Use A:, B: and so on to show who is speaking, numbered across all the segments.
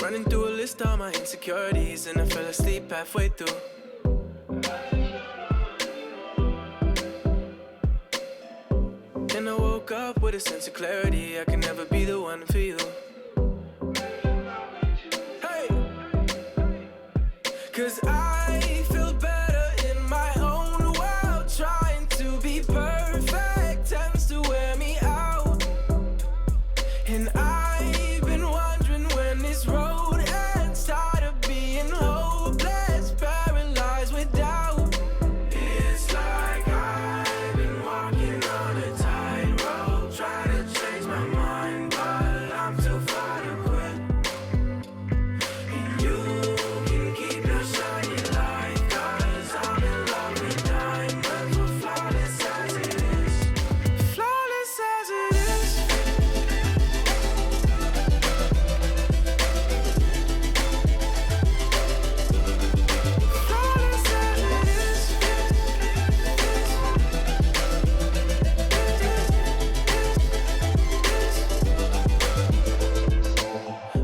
A: Running through a list of my insecurities, and I fell asleep halfway through. Then I woke up with a sense of clarity. I can never be the one for you. Hey, 'cause I feel better in my own world. Trying to be perfect tends to wear me out. And I've been wondering when this road ends. Tired of being hopeless, paralyzed with doubt. It's like I've been walking on a tightrope, trying to change my mind, but I'm too far to quit. And you can keep your shiny light, 'cause I'm in love with diamonds, we're flawless as it is. Flawless as it is. Flawless as it is.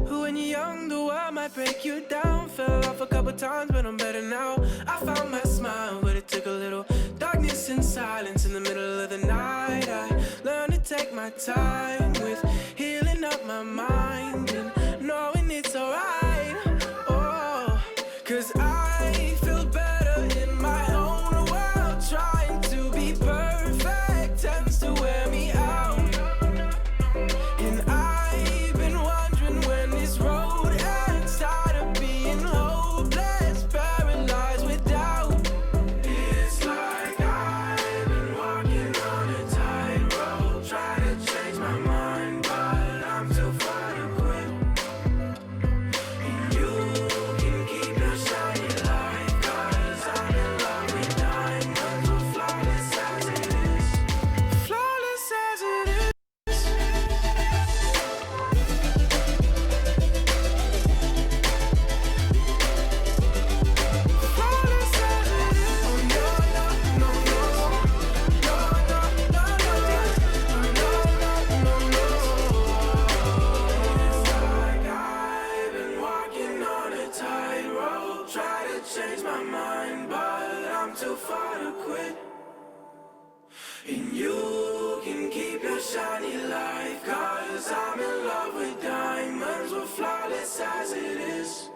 A: When you're young, the world might break you down. Fell off a couple times, but I'm better now. I found my smile, but it took a little darkness and silence in the middle of the night. I learned to take my time with healing up my mind and knowing it's alright. Oh, 'cause I feel better in my own world. Trying to be perfect tends to wear me out. And I've been wondering when this road ends. Tired of being hopeless, paralyzed with doubt. It's like I've been walking on a tightrope, trying to change my mind, but I'm too far to quit. And you can keep your shiny light, 'cause I'm in love with diamonds, we're flawless as it is. Flawless as it is. Flawless as it is. Oh no, no, no, no. No, no, no, no. Oh no, no, no, no. It's like I've been walking on a tightrope, try to change my mind, but I'm too far to quit. And you can keep your shiny light, 'cause I'm in love with diamonds, we're flawless as it is.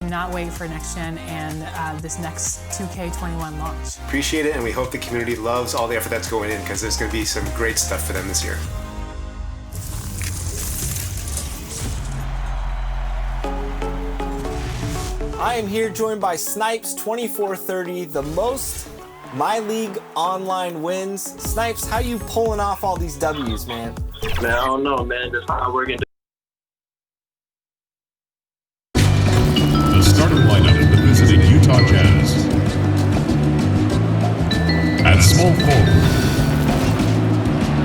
B: Do not wait for next gen and this next 2K21 launch.
C: Appreciate it, and we hope the community loves all the effort that's going in, because there's going to be some great stuff for them this year.
D: I am here joined by Snipes 2430, the most My League online wins. Snipes, how you pulling off all these W's, man?
E: Man, I don't know, man. Just hard working.
F: The starting lineup of the visiting Utah Jazz. At small forward,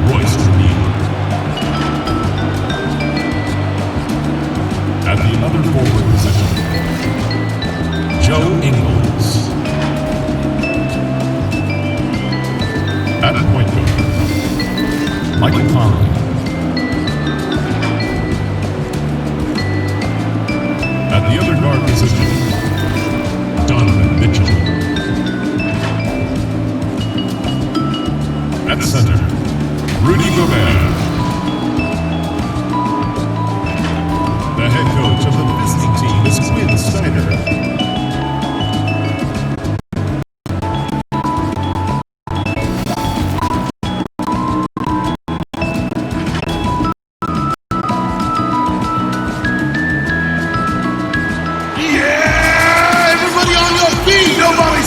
F: Royce O'Neal. At the other forward position, Joe Ingles. At point guard, Michael Conley. At the other guard position, Donovan Mitchell. At center, Rudy Gobert. The head coach of the visiting team is Quinn Snyder.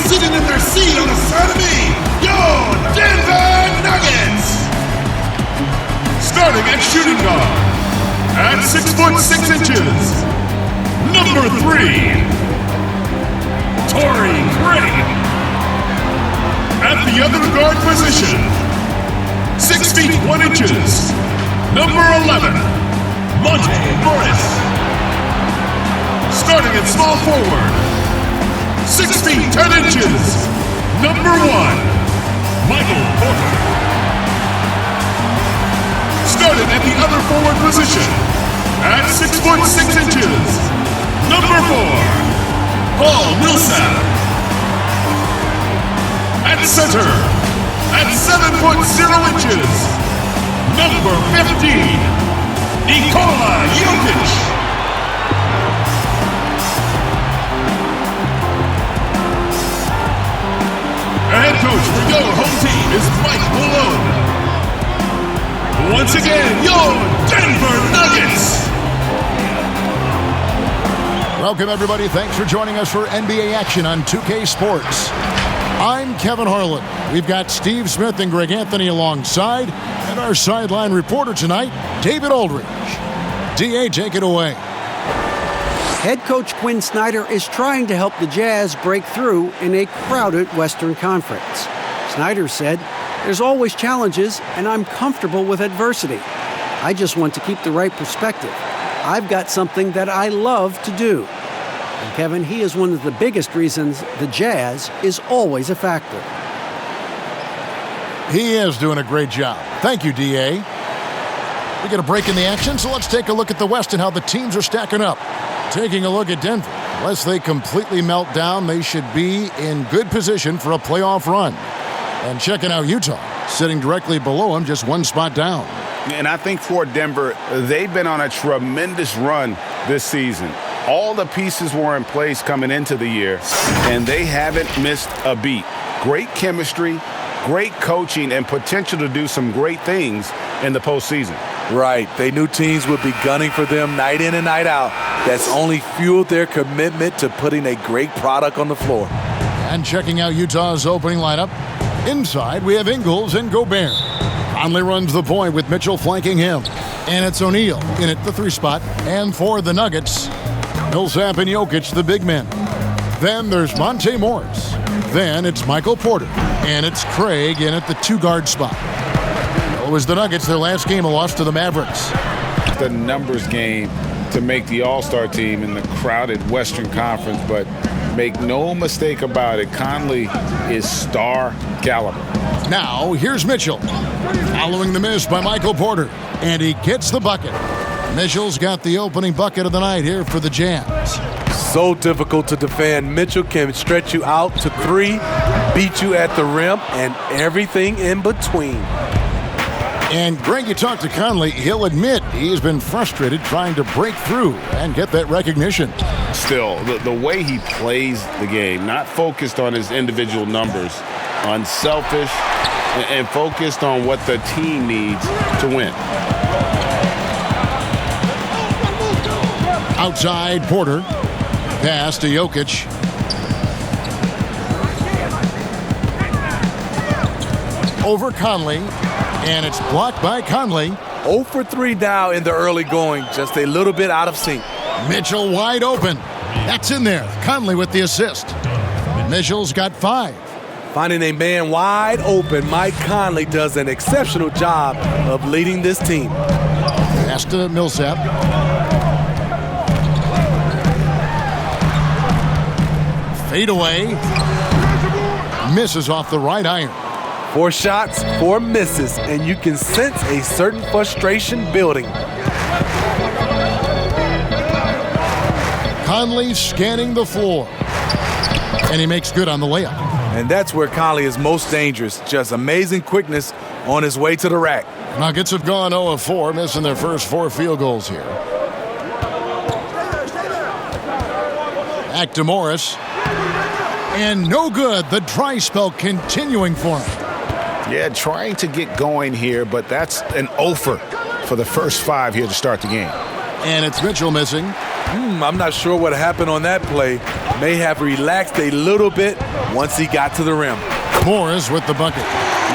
G: Sitting in their seat on the side of me, your Denver Nuggets!
F: Starting at shooting guard, at 6'6", number 3, Torrey Craig. At the other guard position, 6 feet 1 inches, number 11, Monte Morris. Starting at small forward, 6 feet 10 inches, number 1, Michael Porter.
G: position, at 6 foot 6 inches, number 4, Paul Millsap. At center, at 7 foot 0 inches, number 15, Nikola Jokic. Head coach for your home team is Mike Malone. Once again, your Denver Nuggets.
F: Welcome, everybody. Thanks for joining us for NBA action on 2K Sports. I'm Kevin Harlan. We've got Steve Smith and Greg Anthony alongside, and our sideline reporter tonight, David Aldridge. DA, take it away.
H: Head coach Quinn Snyder is trying to help the Jazz break through in a crowded Western Conference. Snyder said, "There's always challenges, and I'm comfortable with adversity. I just want to keep the right perspective. I've got something that I love to do." And Kevin, he is one of the biggest reasons the Jazz is always a factor.
F: He is doing a great job. Thank you, DA. We get a break in the action, so let's take a look at the West and how the teams are stacking up. Taking a look at Denver. Unless they completely melt down, they should be in good position for a playoff run. And checking out Utah, sitting directly below them, just one spot down.
I: And I think for Denver, they've been on a tremendous run this season. All the pieces were in place coming into the year, and they haven't missed a beat. Great chemistry, great coaching, and potential to do some great things in the postseason.
J: Right. They knew teams would be gunning for them night in and night out. That's only fueled their commitment to putting a great product on the floor.
F: And checking out Utah's opening lineup. Inside, we have Ingles and Gobert. Conley runs the point with Mitchell flanking him. And it's O'Neal in at the 3 spot. And for the Nuggets, Millsap and Jokic, the big men. Then there's Monte Morris. Then it's Michael Porter. And it's Craig in at the 2-guard spot. It was the Nuggets, their last game, a loss to the Mavericks.
I: The numbers game to make the All-Star team in the crowded Western Conference, but make no mistake about it, Conley is star caliber.
F: Now, here's Mitchell. Following the miss by Michael Porter, and he gets the bucket. Mitchell's got the opening bucket of the night here for the Jazz.
J: So difficult to defend. Mitchell can stretch you out to 3, beat you at the rim, and everything in between.
F: And Greg, you talk to Conley, he'll admit he's been frustrated trying to break through and get that recognition.
I: Still, the way he plays the game, not focused on his individual numbers, unselfish, and focused on what the team needs to win.
F: Outside, Porter. Pass to Jokic. Over Conley. And it's blocked by Conley.
J: 0 for 3 now in the early going. Just a little bit out of sync.
F: Mitchell wide open. That's in there. Conley with the assist. Mitchell's got 5.
J: Finding a man wide open, Mike Conley does an exceptional job of leading this team.
F: Pass to Millsap. Fade away. Misses off the right iron.
J: 4 shots, 4 misses, and you can sense a certain frustration building.
F: Conley scanning the floor. And he makes good on the layup.
J: And that's where Conley is most dangerous. Just amazing quickness on his way to the rack.
F: Nuggets have gone 0 of 4, missing their first 4 field goals here. Back to Morris. And no good. The dry spell continuing for him.
I: Yeah, trying to get going here, but that's an offer for the first 5 here to start the game.
F: And it's Mitchell missing.
J: I'm not sure what happened on that play. May have relaxed a little bit once he got to the rim.
F: Morris with the bucket.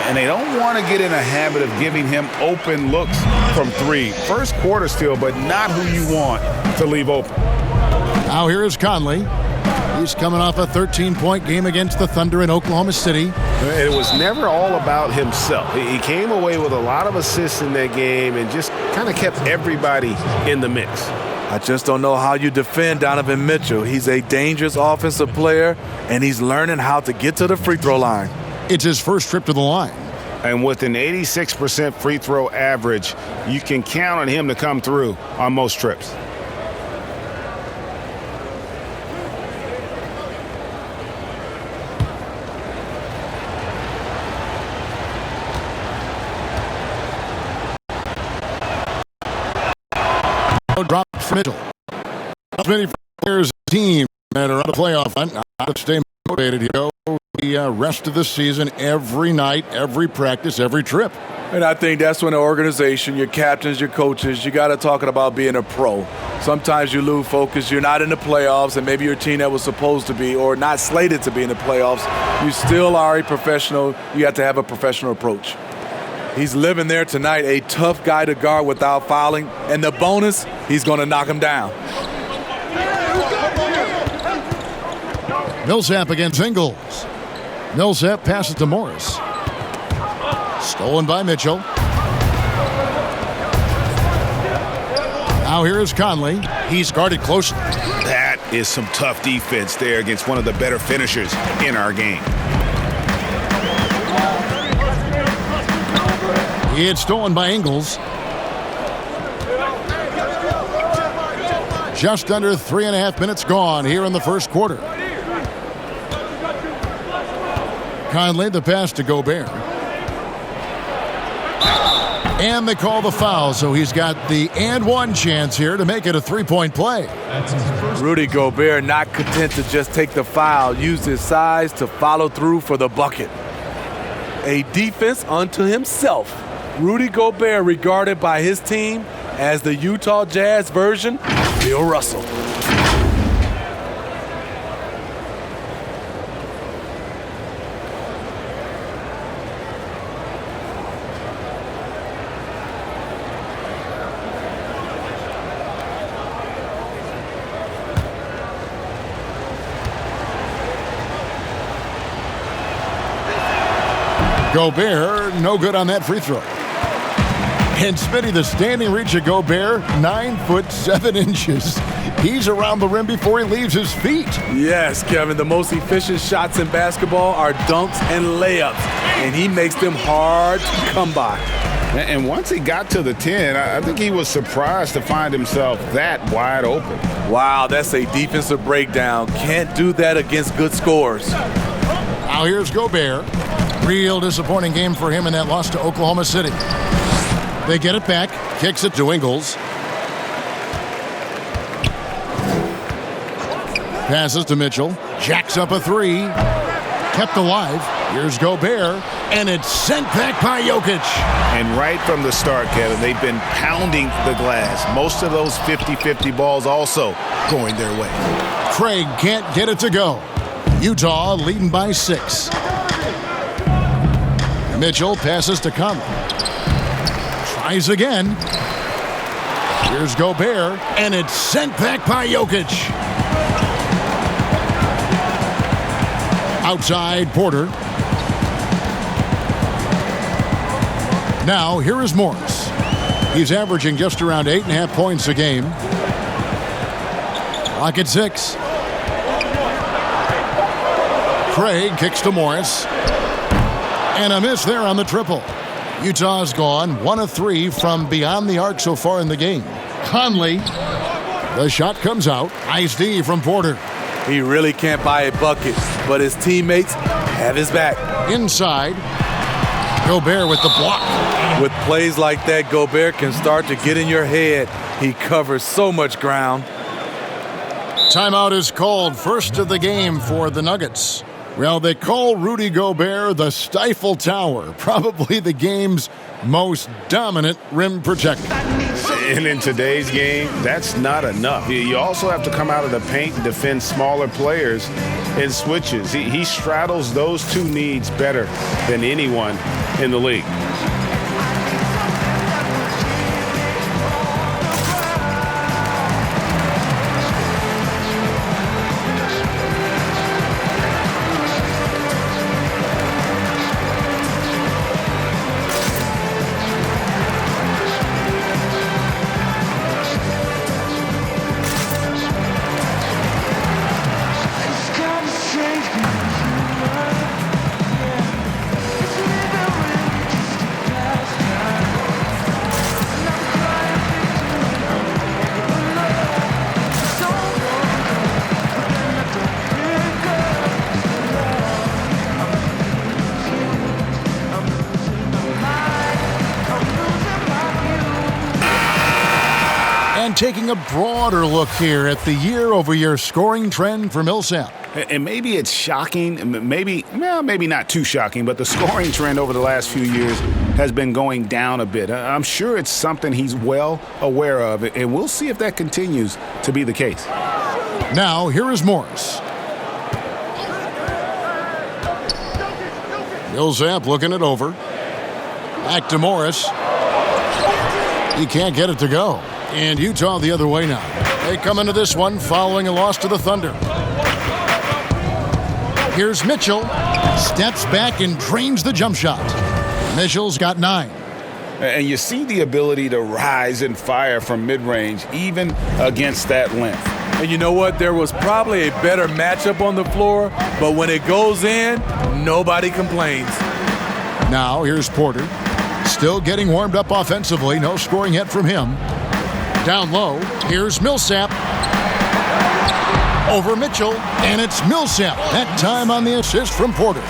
I: And they don't want to get in a habit of giving him open looks from 3. First quarter still, but not who you want to leave open.
F: Now here is Conley. He's coming off a 13-point game against the Thunder in Oklahoma City.
I: It was never all about himself. He came away with a lot of assists in that game and just kind of kept everybody in the mix.
J: I just don't know how you defend Donovan Mitchell. He's a dangerous offensive player, and he's learning how to get to the free throw line.
F: It's his first trip to the line.
I: And with an 86% free throw average, you can count on him to come through on most trips.
F: Drop for Mitchell. Many players, team that are on the playoff hunt, how to stay motivated here the rest of the season, every night, every practice, every trip.
J: And I think that's when the organization, your captains, your coaches, you got to talk about being a pro. Sometimes you lose focus. You're not in the playoffs, and maybe your team that was supposed to be or not slated to be in the playoffs, you still are a professional. You have to have a professional approach. He's living there tonight, a tough guy to guard without fouling. And the bonus, he's going to knock him down.
F: Millsap against Ingles. Millsap passes to Morris. Stolen by Mitchell. Now here is Conley. He's guarded closely.
I: That is some tough defense there against one of the better finishers in our game.
F: It's stolen by Ingles. Just under 3.5 minutes gone here in the first quarter. Conley, the pass to Gobert. And they call the foul, so he's got the and one chance here to make it a three-point play.
J: Rudy Gobert not content to just take the foul, used his size to follow through for the bucket. A defense unto himself. Rudy Gobert regarded by his team as the Utah Jazz version of Bill Russell.
F: Gobert, no good on that free throw. And Smitty, the standing reach of Gobert, 9'7". He's around the rim before he leaves his feet.
J: Yes, Kevin, the most efficient shots in basketball are dunks and layups, and he makes them hard to come by.
I: And once he got to the 10, I think he was surprised to find himself that wide open.
J: Wow, that's a defensive breakdown. Can't do that against good scores.
F: Now here's Gobert. Real disappointing game for him in that loss to Oklahoma City. They get it back, kicks it to Ingles. Passes to Mitchell, jacks up a three, kept alive. Here's Gobert, and it's sent back by Jokic.
I: And right from the start, Kevin, they've been pounding the glass. Most of those 50-50 balls also going their way.
F: Craig can't get it to go. Utah leading by 6. Mitchell passes to Conley. Tries again. Here's Gobert, and it's sent back by Jokic. Outside Porter. Now here is Morris. He's averaging just around 8.5 points a game. Clock at 6. Craig kicks to Morris. And a miss there on the triple. Utah's gone 1 of 3 from beyond the arc so far in the game. Conley, the shot comes out. Nice D from Porter.
J: He really can't buy a bucket, but his teammates have his back.
F: Inside, Gobert with the block.
J: With plays like that, Gobert can start to get in your head. He covers so much ground.
F: Timeout is called, first of the game for the Nuggets. Well, they call Rudy Gobert the Stifle Tower, probably the game's most dominant rim protector.
I: And in today's game, that's not enough. You also have to come out of the paint and defend smaller players in switches. He straddles those two needs better than anyone in the league.
F: taking a broader look here at the year-over-year scoring trend for Millsap.
I: And maybe it's shocking, maybe not too shocking, but the scoring trend over the last few years has been going down a bit. I'm sure it's something he's well aware of, and we'll see if that continues to be the case.
F: Now, here is Morris. Millsap looking it over. Back to Morris. He can't get it to go. And Utah the other way now. They come into this one following a loss to the Thunder. Here's Mitchell. Steps back and drains the jump shot. Mitchell's got 9.
I: And you see the ability to rise and fire from mid-range, even against that length.
J: And you know what? There was probably a better matchup on the floor, but when it goes in, nobody complains.
F: Now here's Porter. Still getting warmed up offensively. No scoring yet from him. Down low, here's Millsap. Over Mitchell, and it's Millsap. That time on the assist from Porter.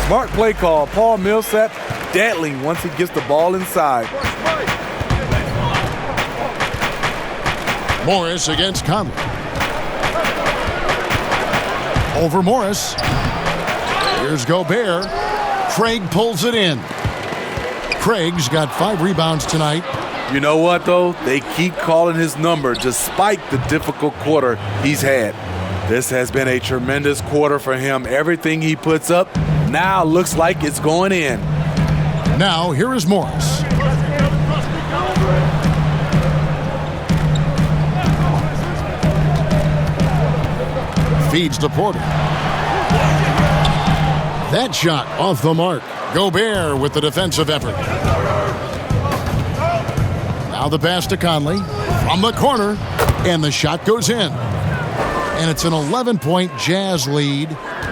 J: Smart play call. Paul Millsap deadly once he gets the ball inside.
F: Morris against Conley. Over Morris. Here's Gobert. Craig pulls it in. Craig's got 5 rebounds tonight.
J: You know what, though? They keep calling his number despite the difficult quarter he's had. This has been a tremendous quarter for him. Everything he puts up now looks like it's going in.
F: Now, here is Morris. Feeds to Porter. That shot off the mark. Gobert with the defensive effort. Now the pass to Conley from the corner, and the shot goes in. And it's an 11-point Jazz lead.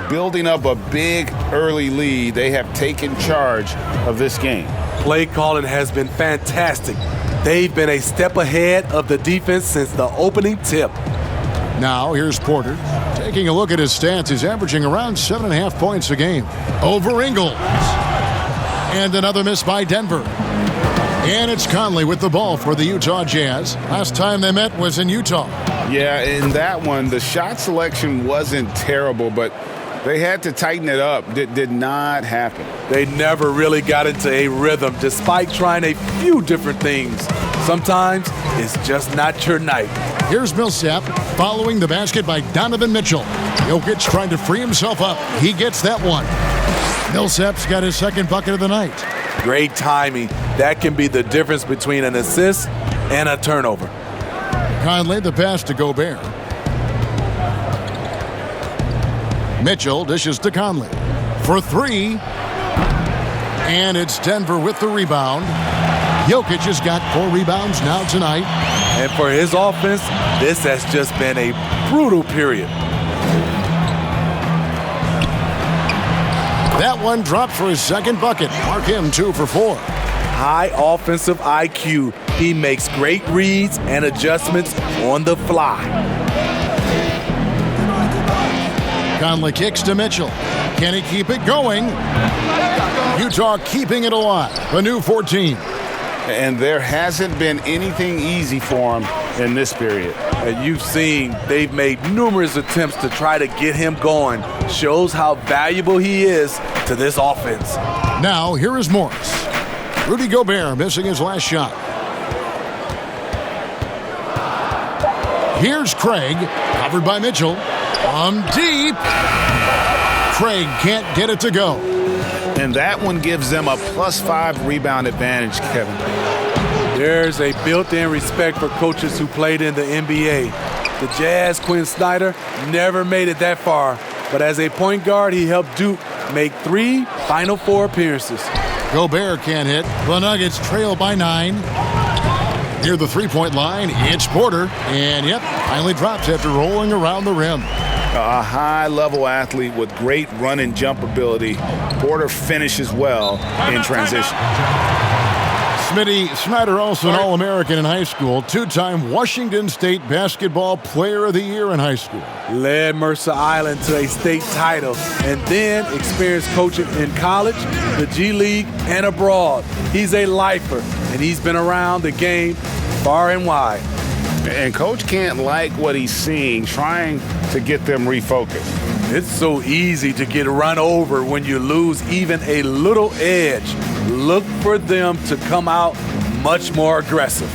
I: Building up a big early lead, they have taken charge of this game.
J: Play calling has been fantastic. They've been a step ahead of the defense since the opening tip.
F: Now here's Porter. Taking a look at his stats, he's averaging around 7.5 points a game. Over Ingles. And another miss by Denver. And it's Conley with the ball for the Utah Jazz. Last time they met was in Utah.
I: Yeah, in that one, the shot selection wasn't terrible, but they had to tighten it up. It did not happen.
J: They never really got into a rhythm, despite trying a few different things. Sometimes it's just not your night.
F: Here's Millsap following the basket by Donovan Mitchell. Jokic trying to free himself up. He gets that one. Millsap's got his second bucket of the night.
J: Great timing. That can be the difference between an assist and a turnover.
F: Conley the pass to Gobert. Mitchell dishes to Conley for 3. And it's Denver with the rebound. Jokic has got 4 rebounds now tonight.
J: And for his offense, this has just been a brutal period.
F: That one dropped for his second bucket. Mark him 2 for 4.
J: High offensive IQ. He makes great reads and adjustments on the fly.
F: Conley kicks to Mitchell. Can he keep it going? Utah keeping it alive. A new 14.
I: And there hasn't been anything easy for him in this period.
J: And you've seen they've made numerous attempts to try to get him going. Shows how valuable he is to this offense.
F: Now, here is Morris. Rudy Gobert missing his last shot. Here's Craig, covered by Mitchell. From deep. Craig can't get it to go.
I: And that one gives them a +5 rebound advantage, Kevin.
J: There's a built-in respect for coaches who played in the NBA. The Jazz, Quinn Snyder, never made it that far. But as a point guard, he helped Duke make 3 Final Four appearances.
F: Gobert can't hit. The Nuggets trail by 9. Near the three-point line, it's Porter. And, yep, finally drops after rolling around the rim.
I: A high-level athlete with great run and jump ability. Porter finishes well in transition.
F: Smitty Snyder, also an All-American in high school, 2-time Washington State Basketball Player of the Year in high school.
J: Led Mercer Island to a state title and then experienced coaching in college, the G League, and abroad. He's a lifer, and he's been around the game far and wide.
I: And Coach can't like what he's seeing, trying to get them refocused.
J: It's so easy to get run over when you lose even a little edge. Look for them to come out much more aggressive.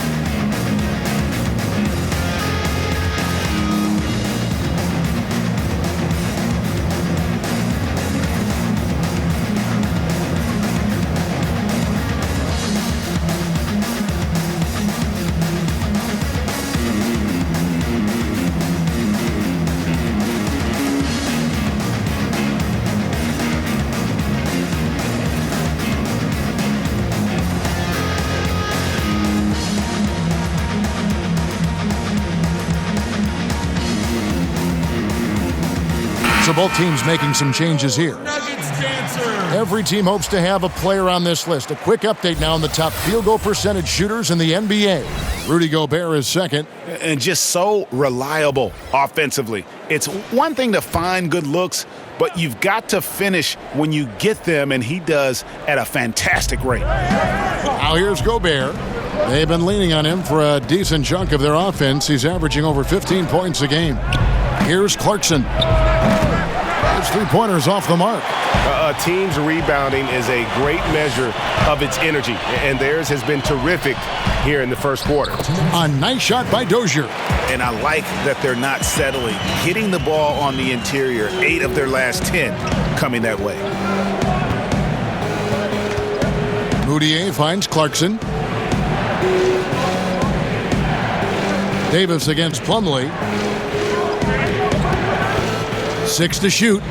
F: So both teams making some changes here. Every team hopes to have a player on this list. A quick update now on the top field goal percentage shooters in the NBA. Rudy Gobert is second.
I: And just so reliable offensively. It's one thing to find good looks, but you've got to finish when you get them, and he does at a fantastic rate.
F: Now here's Gobert. They've been leaning on him for a decent chunk of their offense. He's averaging over 15 points a game. Here's Clarkson. His three-pointers off the mark.
C: A team's rebounding is a great measure of its energy, and theirs has been terrific here in the first quarter.
F: A nice shot by Dozier.
I: And I like that they're not settling. Hitting the ball on the interior, 8 of their last 10 coming that way.
F: Moutier finds Clarkson. Davis against Plumlee. 6 to shoot.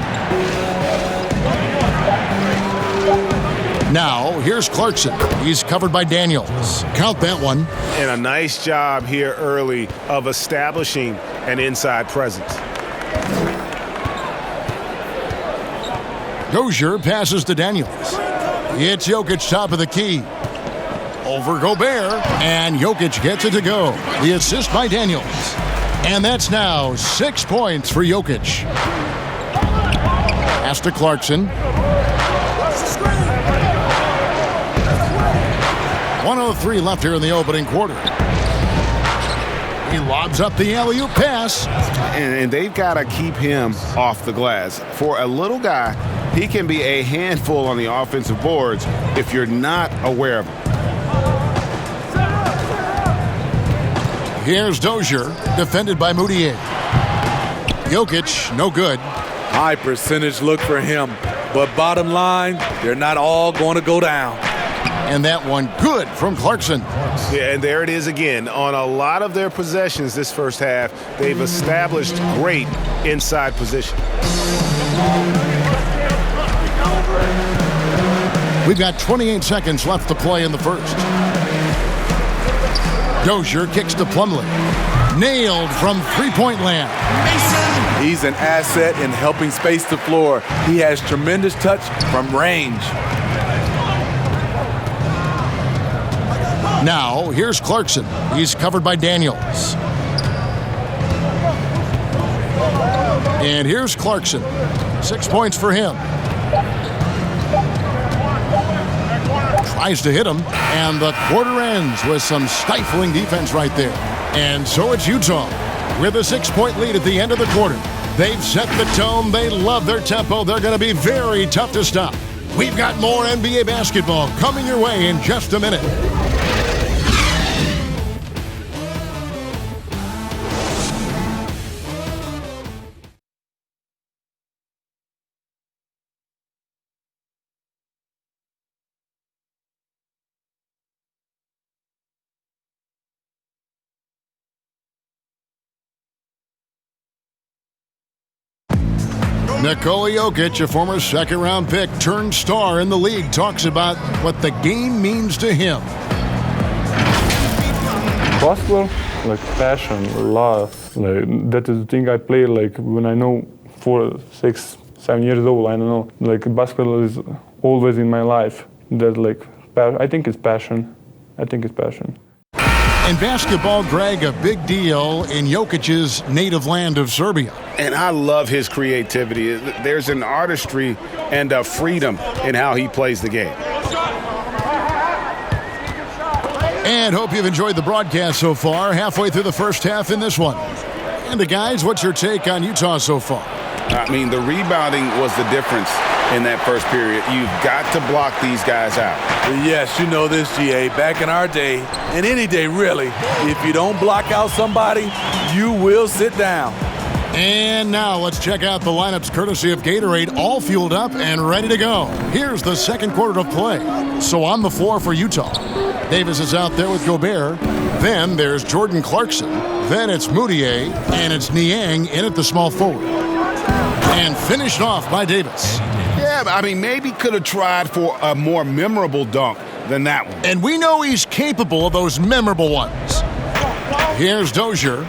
F: Now, here's Clarkson. He's covered by Daniels. Count that one.
C: And a nice job here early of establishing an inside presence.
F: Dozier passes to Daniels. It's Jokic top of the key. Over Gobert, and Jokic gets it to go. The assist by Daniels. And that's now 6 points for Jokic. Pass to Clarkson. 1:03 left here in the opening quarter. He lobs up the alley-oop pass.
I: And they've got to keep him off the glass. For a little guy, he can be a handful on the offensive boards if you're not aware of him.
F: Here's Dozier, defended by Moutier. Jokic, no good.
J: High percentage look for him. But bottom line, they're not all going to go down.
F: And that one good from Clarkson.
C: Yeah, and there it is again. On a lot of their possessions this first half, they've established great inside position.
F: We've got 28 seconds left to play in the first. Dozier kicks to Plumlee. Nailed from three-point land.
J: He's an asset in helping space the floor. He has tremendous touch from range.
F: Now, here's Clarkson. He's covered by Daniels. And here's Clarkson. 6 points for him. Tries to hit him, and the quarter ends with some stifling defense right there. And so it's Utah with a 6-point lead at the end of the quarter. They've set the tone. They love their tempo. They're going to be very tough to stop. We've got more NBA basketball coming your way in just a minute. Nikola Jokic, a former second-round pick, turned star in the league, talks about what the game means to him.
K: Basketball, like passion, love. Like that is the thing I play. Like when I know 4, 6, 7 years old, I don't know. Like basketball is always in my life. That like I think it's passion.
F: In basketball, Greg, a big deal in Jokic's native land of Serbia.
I: And I love his creativity. There's an artistry and a freedom in how he plays the game.
F: And hope you've enjoyed the broadcast so far. Halfway through the first half in this one. And guys, what's your take on Utah so far?
I: I mean, the rebounding was the difference in that first period. You've got to block these guys out.
J: Yes, you know this, GA. Back in our day, and any day really, if you don't block out somebody, you will sit down.
F: And now let's check out the lineups courtesy of Gatorade, all fueled up and ready to go. Here's the second quarter of play. So on the floor for Utah, Davis is out there with Gobert. Then there's Jordan Clarkson. Then it's Moutier, and it's Niang in at the small forward. And finished off by Davis.
I: Yeah, I mean, maybe could have tried for a more memorable dunk than that one.
F: And we know he's capable of those memorable ones. Here's Dozier.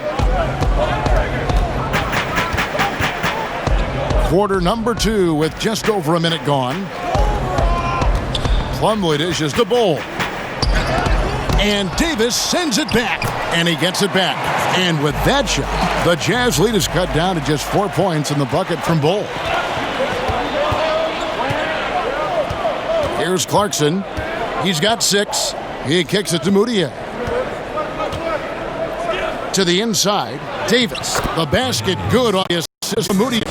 F: Quarter number 2 with just over a minute gone. Plumlee dishes to Bol. And Davis sends it back. And he gets it back. And with that shot, the Jazz lead is cut down to just 4 points in the bucket from Bol. Here's Clarkson. He's got 6. He kicks it to Moutier. To the inside, Davis. The basket good on the assist from Moutier.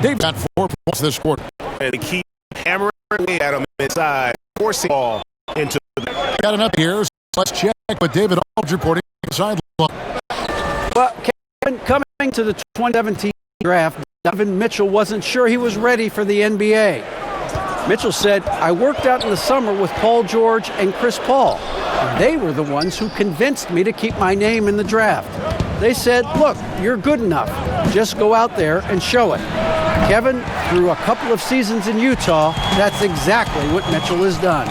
F: They've got 4 points this quarter.
C: And they keep hammering at him inside, forcing the ball into the...
F: Got it up here. So let's check with David Aldridge reporting on the sideline.
H: Well, Kevin, coming to the 2017 draft, Donovan Mitchell wasn't sure he was ready for the NBA. Mitchell said, I worked out in the summer with Paul George and Chris Paul. They were the ones who convinced me to keep my name in the draft. They said, look, you're good enough. Just go out there and show it. Kevin, through a couple of seasons in Utah, that's exactly what Mitchell has done.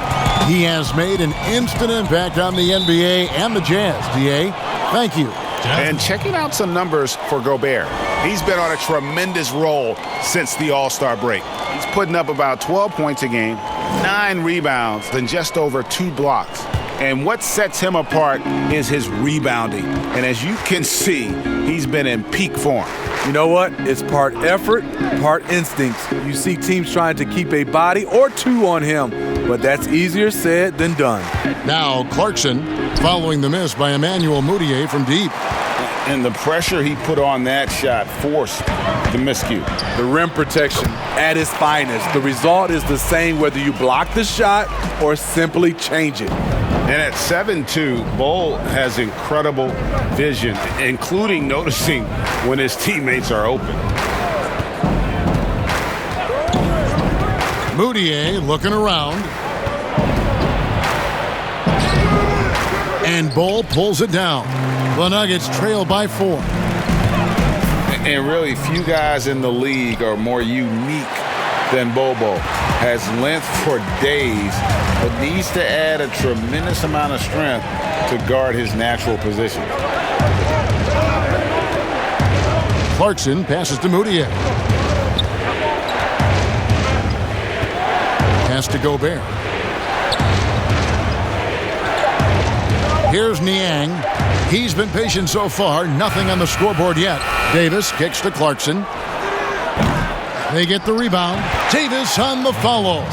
F: He has made an instant impact on the NBA and the Jazz. DA, thank you.
C: And checking out some numbers for Gobert. He's been on a tremendous roll since the All-Star break. He's putting up about 12 points a game, 9 rebounds, and just over 2 blocks. And what sets him apart is his rebounding. And as you can see, he's been in peak form.
J: You know what? It's part effort, part instincts. You see teams trying to keep a body or 2 on him, but that's easier said than done.
F: Now Clarkson following the miss by Emmanuel Moutier from deep.
I: And the pressure he put on that shot forced the miscue.
J: The rim protection at its finest. The result is the same whether you block the shot or simply change it.
I: And at 7'2", Bol has incredible vision, including noticing when his teammates are open.
F: Moutier looking around. And Bol pulls it down. The Nuggets trail by 4.
I: And really, few guys in the league are more unique than Bobo. Has length for days, but needs to add a tremendous amount of strength to guard his natural position.
F: Clarkson passes to Moutier. Pass to Gobert. Here's Niang. He's been patient so far. Nothing on the scoreboard yet. Davis kicks to Clarkson. They get the rebound. Davis on the follow.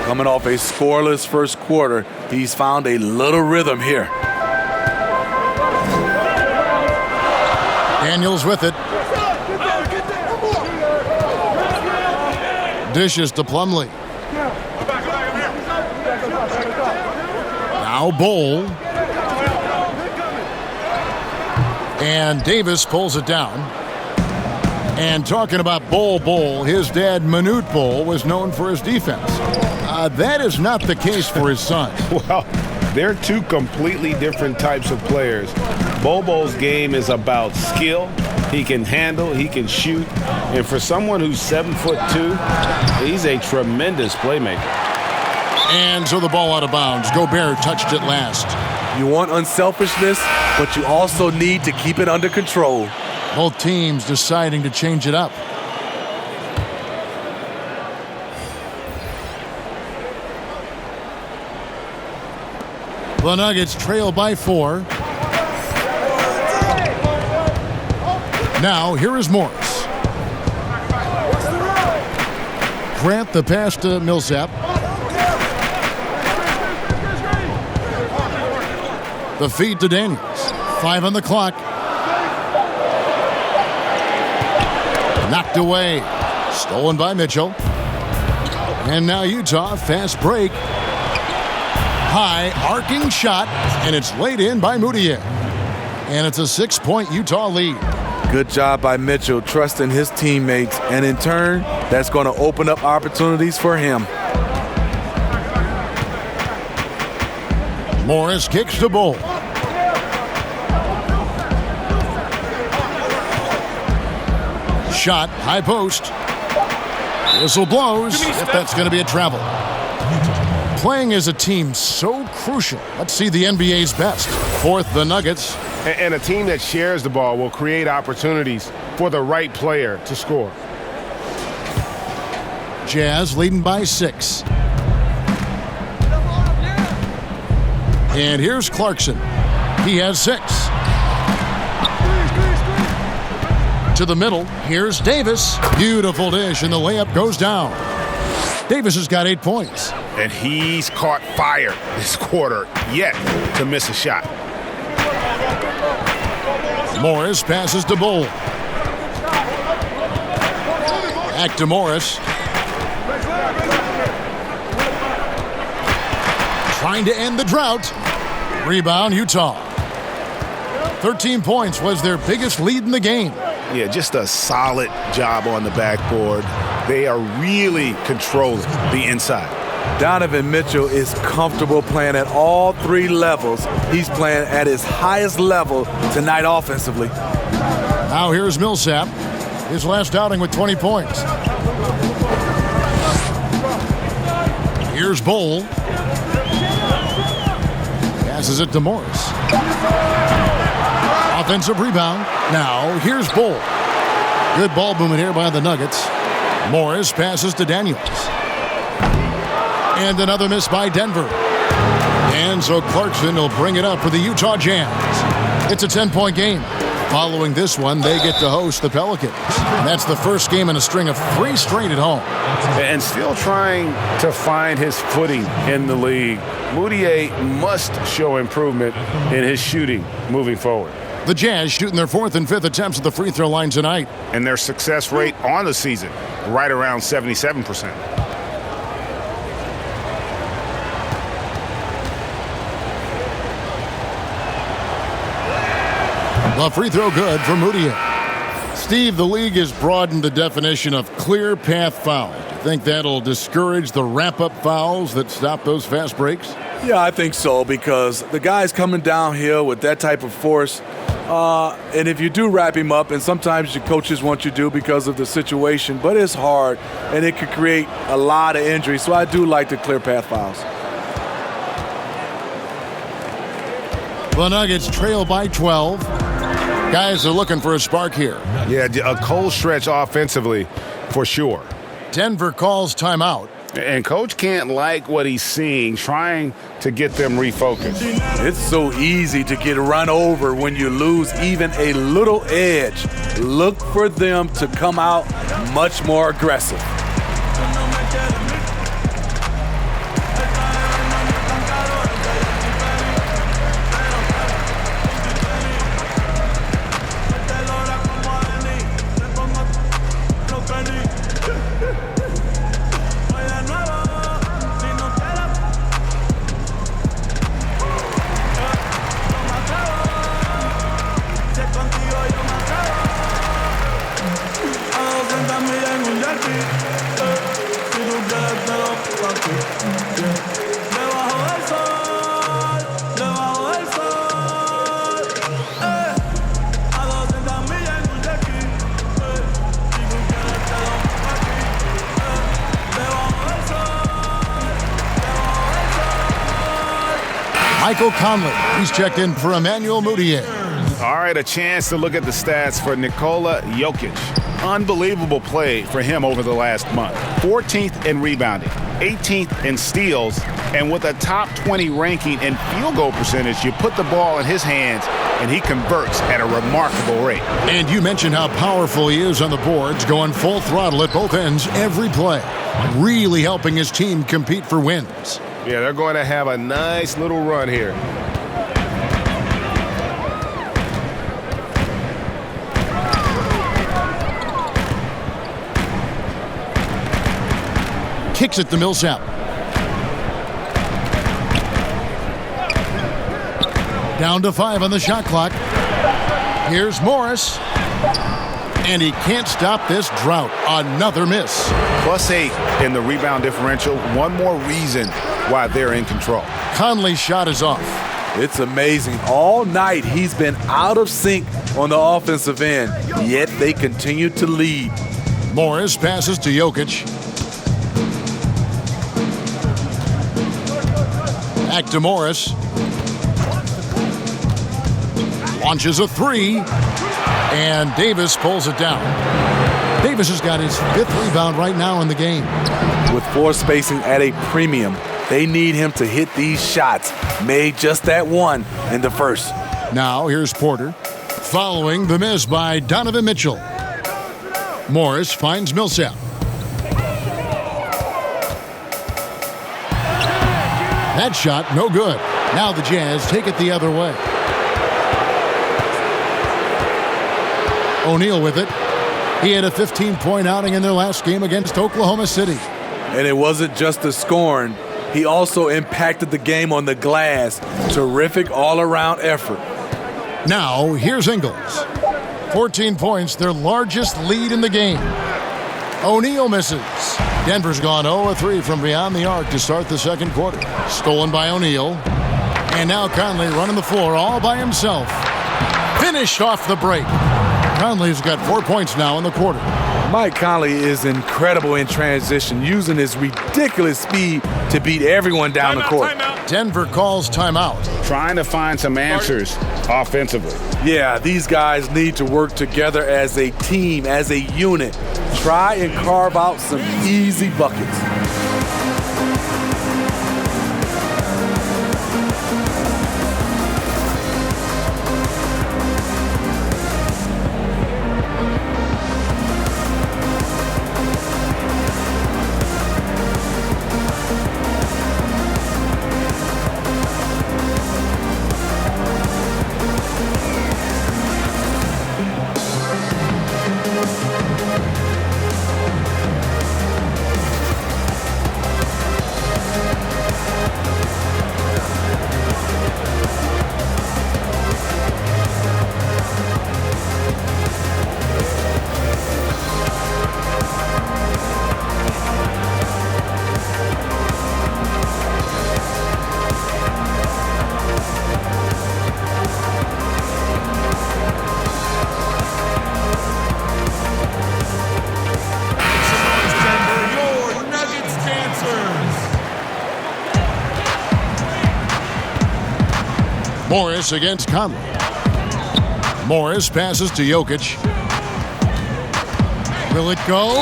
J: Coming off a scoreless first quarter, he's found a little rhythm here.
F: Daniels with it. Dishes to Plumlee. Now Bol. And Davis pulls it down. And talking about Bol, his dad, Manute Bol, was known for his defense. That is not the case for his son.
C: Well, they're 2 completely different types of players. Bol's game is about skill. He can handle, he can shoot. And for someone who's 7'2", he's a tremendous playmaker.
F: And so the ball out of bounds. Gobert touched it last.
J: You want unselfishness, but you also need to keep it under control.
F: Both teams deciding to change it up. The Nuggets trail by 4. Now, here is Morris. Grant the pass to Millsap. The feed to Daniels. 5 on the clock. Knocked away. Stolen by Mitchell. And now Utah, fast break. High, arcing shot, and it's laid in by Moutier. And it's a 6-point Utah lead.
J: Good job by Mitchell, trusting his teammates, and in turn, that's going to open up opportunities for him.
F: Morris kicks the ball. Shot, high post. Whistle blows, if that's going to be a travel. Playing as a team so crucial. Let's see the NBA's best. Fourth, the Nuggets.
C: And a team that shares the ball will create opportunities for the right player to score.
F: Jazz leading by 6. And here's Clarkson. He has 6. To the middle, here's Davis. Beautiful dish, and the layup goes down. Davis has got 8 points.
C: And he's caught fire this quarter, yet to miss a shot.
F: Morris passes to Bull. Back to Morris. Trying to end the drought. Rebound, Utah. 13 points was their biggest lead in the game.
C: Yeah, just a solid job on the backboard. They are really controlling the inside.
J: Donovan Mitchell is comfortable playing at all 3 levels. He's playing at his highest level tonight offensively.
F: Now here's Millsap. His last outing with 20 points. Here's Bull. Passes it to Morris. Offensive rebound. Now here's Bull. Good ball movement here by the Nuggets. Morris passes to Daniels. And another miss by Denver. And so Clarkson will bring it up for the Utah Jazz. It's a 10-point game. Following this one, they get to host the Pelicans. And that's the first game in a string of 3 straight at home.
C: And still trying to find his footing in the league. Moutier must show improvement in his shooting moving forward.
F: The Jazz shooting their 4th and 5th attempts at the free throw line tonight.
C: And their success rate on the season, right around 77%.
F: The free throw good for Moutier. Steve, the league has broadened the definition of clear path foul. Do you think that'll discourage the wrap-up fouls that stop those fast breaks?
J: Yeah, I think so, because the guy's coming downhill with that type of force. And if you do wrap him up, and sometimes your coaches want you to because of the situation, but it's hard, and it could create a lot of injuries. So I do like the clear path fouls.
F: The Nuggets trail by 12. Guys are looking for a spark here.
C: Yeah, a cold stretch offensively for sure.
F: Denver calls timeout.
C: And coach can't like what he's seeing, trying to get them refocused.
J: It's so easy to get run over when you lose even a little edge. Look for them to come out much more aggressive.
F: Michael Conley. He's checked in for Emmanuel Moutier.
C: All right, a chance to look at the stats for Nikola Jokic. Unbelievable play for him over the last month. 14th in rebounding, 18th in steals, and with a top 20 ranking in field goal percentage, you put the ball in his hands and he converts at a remarkable rate.
F: And you mentioned how powerful he is on the boards, going full throttle at both ends every play. Really helping his team compete for wins.
C: Yeah, they're going to have a nice little run here.
F: Kicks it to Millsap. Down to 5 on the shot clock. Here's Morris. And he can't stop this drought. Another miss.
C: +8 in the rebound differential. One more reason why they're in control.
F: Conley's shot is off.
J: It's amazing. All night he's been out of sync on the offensive end, yet they continue to lead.
F: Morris passes to Jokic. Back to Morris. Launches a 3. And Davis pulls it down. Davis has got his 5th rebound right now in the game.
J: With floor spacing at a premium, they need him to hit these shots. Made just that one in the first.
F: Now here's Porter. Following the miss by Donovan Mitchell. Morris finds Millsap. That shot, no good. Now the Jazz take it the other way. O'Neal with it. He had a 15-point outing in their last game against Oklahoma City.
J: And it wasn't just the scoring. He also impacted the game on the glass. Terrific all-around effort.
F: Now, here's Ingles. 14 points, their largest lead in the game. O'Neal misses. Denver's gone 0-3 from beyond the arc to start the second quarter. Stolen by O'Neal. And now Conley running the floor all by himself. Finished off the break. Conley's got 4 points now in the quarter.
J: Mike Conley is incredible in transition, using his ridiculous speed to beat everyone down the court.
F: Denver calls timeout.
C: Trying to find some answers offensively.
J: Yeah, these guys need to work together as a team, as a unit. Try and carve out some easy buckets.
F: Morris against Conley. Morris passes to Jokic. Will it go?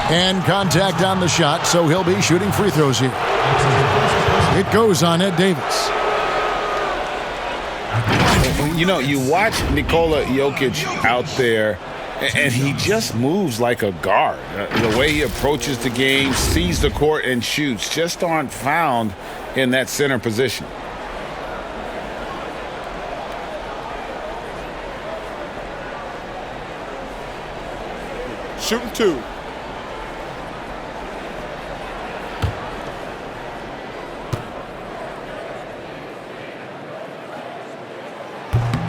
F: And contact on the shot, so he'll be shooting free throws here. It goes on Ed Davis.
C: You know, you watch Nikola Jokic out there, and he just moves like a guard. The way he approaches the game, sees the court, and shoots just aren't found in that center position.
L: Shooting 2.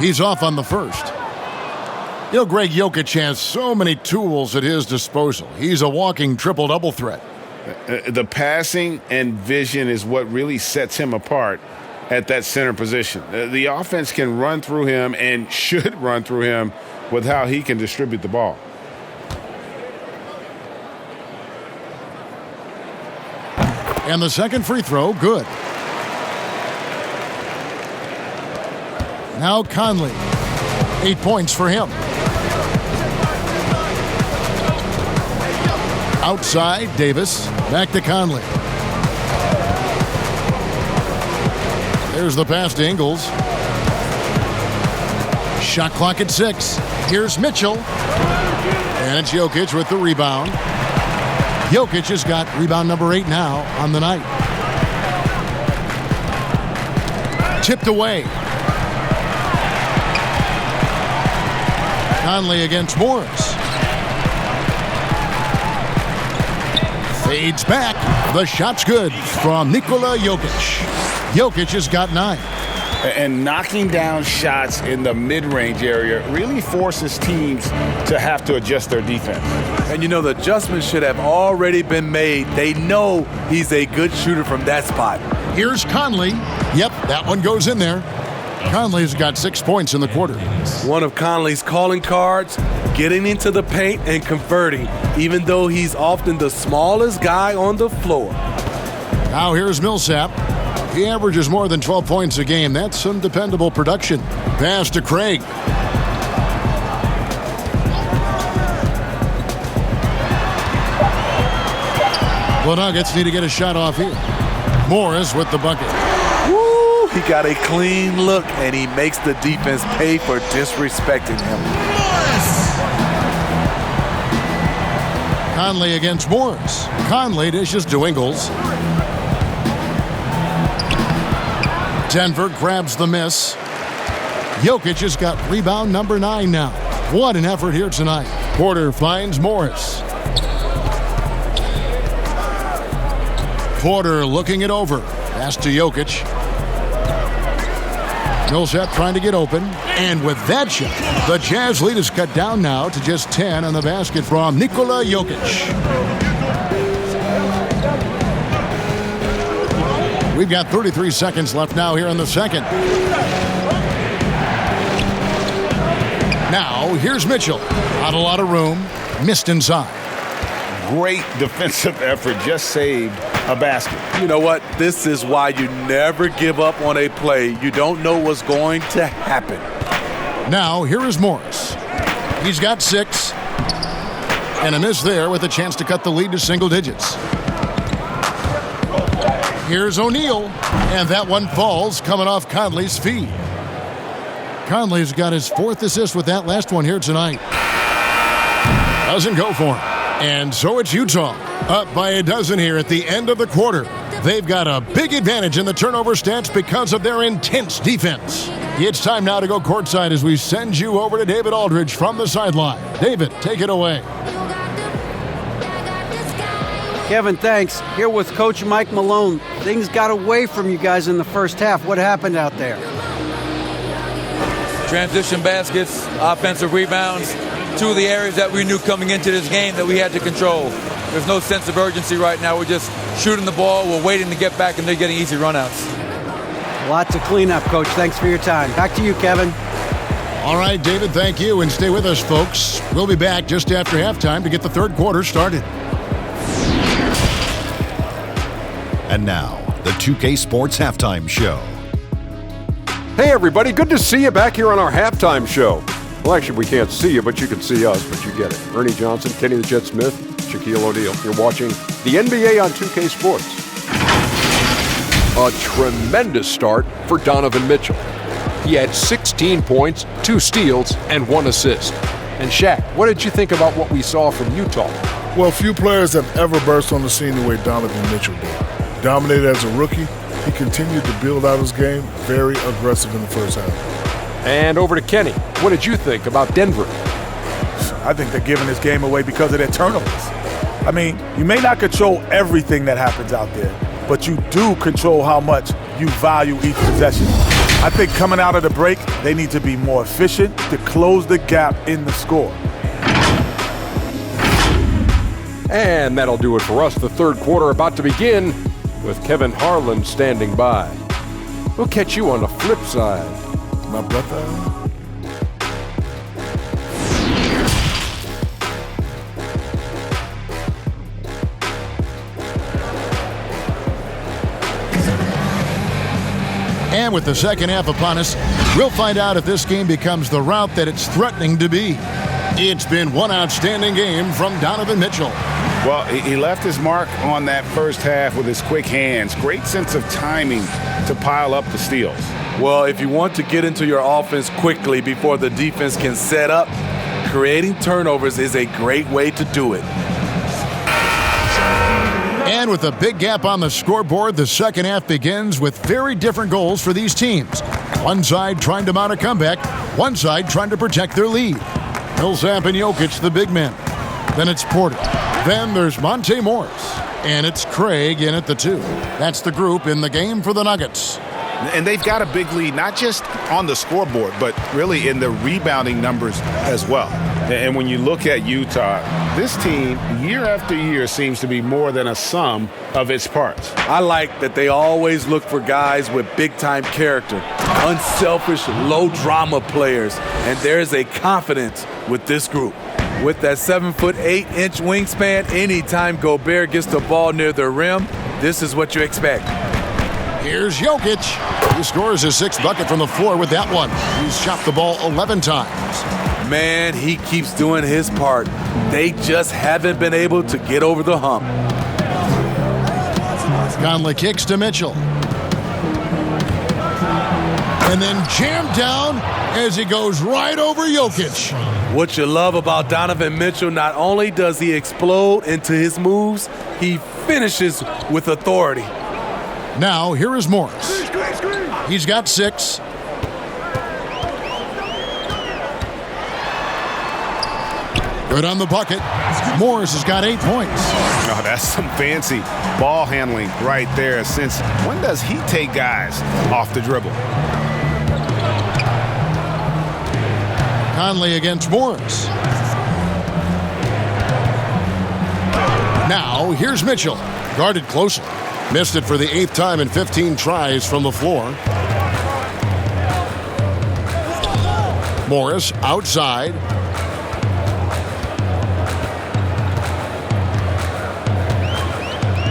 F: He's off on the first. You know, Greg Jokic has so many tools at his disposal. He's a walking triple-double threat.
C: The passing and vision is what really sets him apart at that center position. The offense can run through him and should run through him with how he can distribute the ball.
F: And the second free throw, good. Now Conley. 8 points for him. Outside, Davis. Back to Conley. There's the pass to Ingles. Shot clock at 6. Here's Mitchell. And it's Jokic with the rebound. Jokic has got rebound number 8 now on the night. Tipped away. Conley against Morris. Fades back. The shot's good from Nikola Jokic. Jokic has got 9.
C: And knocking down shots in the mid-range area really forces teams to have to adjust their defense.
J: And you know, the adjustments should have already been made. They know he's a good shooter from that spot.
F: Here's Conley. Yep, that one goes in there. Conley's got 6 points in the quarter.
J: One of Conley's calling cards, getting into the paint and converting, even though he's often the smallest guy on the floor.
F: Now here's Millsap. He averages more than 12 points a game. That's some dependable production. Pass to Craig. The Nuggets need to get a shot off here. Morris with the bucket.
J: Woo! He got a clean look, and he makes the defense pay for disrespecting him.
F: Conley against Morris. Conley dishes to Ingles. Denver grabs the miss. Jokic has got rebound number 9 now. What an effort here tonight. Porter finds Morris. Porter looking it over. Pass to Jokic. Millsap trying to get open. And with that shot, the Jazz lead is cut down now to just 10 on the basket from Nikola Jokic. We've got 33 seconds left now here in the second. Now, here's Mitchell. Not a lot of room. Missed inside.
C: Great defensive effort. Just saved a basket.
J: You know what? This is why you never give up on a play. You don't know what's going to happen.
F: Now, here is Morris. He's got 6. And a miss there with a chance to cut the lead to single digits. Here's O'Neal, and that one falls coming off Conley's feet. Conley's got his 4th assist with that last one here tonight. Doesn't go for him. And so it's Utah, up by a dozen here at the end of the quarter. They've got a big advantage in the turnover stats because of their intense defense. It's time now to go courtside as we send you over to David Aldridge from the sideline. David, take it away.
H: Kevin, thanks. Here with Coach Mike Malone. Things got away from you guys in the first half. What happened out there?
L: Transition baskets, offensive rebounds, 2 of the areas that we knew coming into this game that we had to control. There's no sense of urgency right now. We're just shooting the ball. We're waiting to get back, and they're getting easy runouts.
H: A lot to clean up, Coach. Thanks for your time. Back to you, Kevin.
F: All right, David, thank you. And stay with us, folks. We'll be back just after halftime to get the third quarter started.
M: And now, the 2K Sports Halftime Show.
N: Hey, everybody. Good to see you back here on our halftime show. Well, actually, we can't see you, but you can see us, but you get it. Ernie Johnson, Kenny the Jet Smith, Shaquille O'Neal. You're watching the NBA on 2K Sports. A tremendous start for Donovan Mitchell. He had 16 points, 2 steals, and 1 assist. And Shaq, what did you think about what we saw from Utah?
O: Well, few players have ever burst on the scene the way Donovan Mitchell did. Dominated as a rookie, he continued to build out his game, very aggressive in the first half.
N: And over to Kenny. What did you think about Denver?
P: I think they're giving this game away because of their turnovers. I mean, you may not control everything that happens out there, but you do control how much you value each possession. I think coming out of the break, they need to be more efficient to close the gap in the score.
N: And that'll do it for us. The third quarter about to begin with Kevin Harlan standing by. We'll catch you on the flip side.
O: My brother.
F: And with the second half upon us, we'll find out if this game becomes the rout that it's threatening to be. It's been one outstanding game from Donovan Mitchell.
C: Well, he left his mark on that first half with his quick hands. Great sense of timing to pile up the steals.
J: Well, if you want to get into your offense quickly before the defense can set up, creating turnovers is a great way to do it.
F: And with a big gap on the scoreboard, the second half begins with very different goals for these teams. One side trying to mount a comeback, one side trying to protect their lead. Millsap and Jokic, the big men. Then it's Porter. Then there's Monte Morris. And it's Craig in at the 2. That's the group in the game for the Nuggets.
C: And they've got a big lead, not just on the scoreboard, but really in the rebounding numbers as well. And when you look at Utah, this team, year after year, seems to be more than a sum of its parts.
J: I like that they always look for guys with big-time character, unselfish, low-drama players, and there's a confidence with this group. With that 7'8" wingspan, anytime Gobert gets the ball near the rim, this is what you expect.
F: Here's Jokic. He scores his 6th bucket from the floor with that one. He's shot the ball 11 times.
J: Man, he keeps doing his part. They just haven't been able to get over the hump.
F: Conley kicks to Mitchell. And then jammed down as he goes right over Jokic.
J: What you love about Donovan Mitchell, not only does he explode into his moves, he finishes with authority.
F: Now, here is Morris. He's got 6. Good on the bucket. Morris has got 8 points.
C: Oh, that's some fancy ball handling right there. Since when does he take guys off the dribble?
F: Conley against Morris. Now, here's Mitchell. Guarded closely. Missed it for the 8th time in 15 tries from the floor. Morris outside.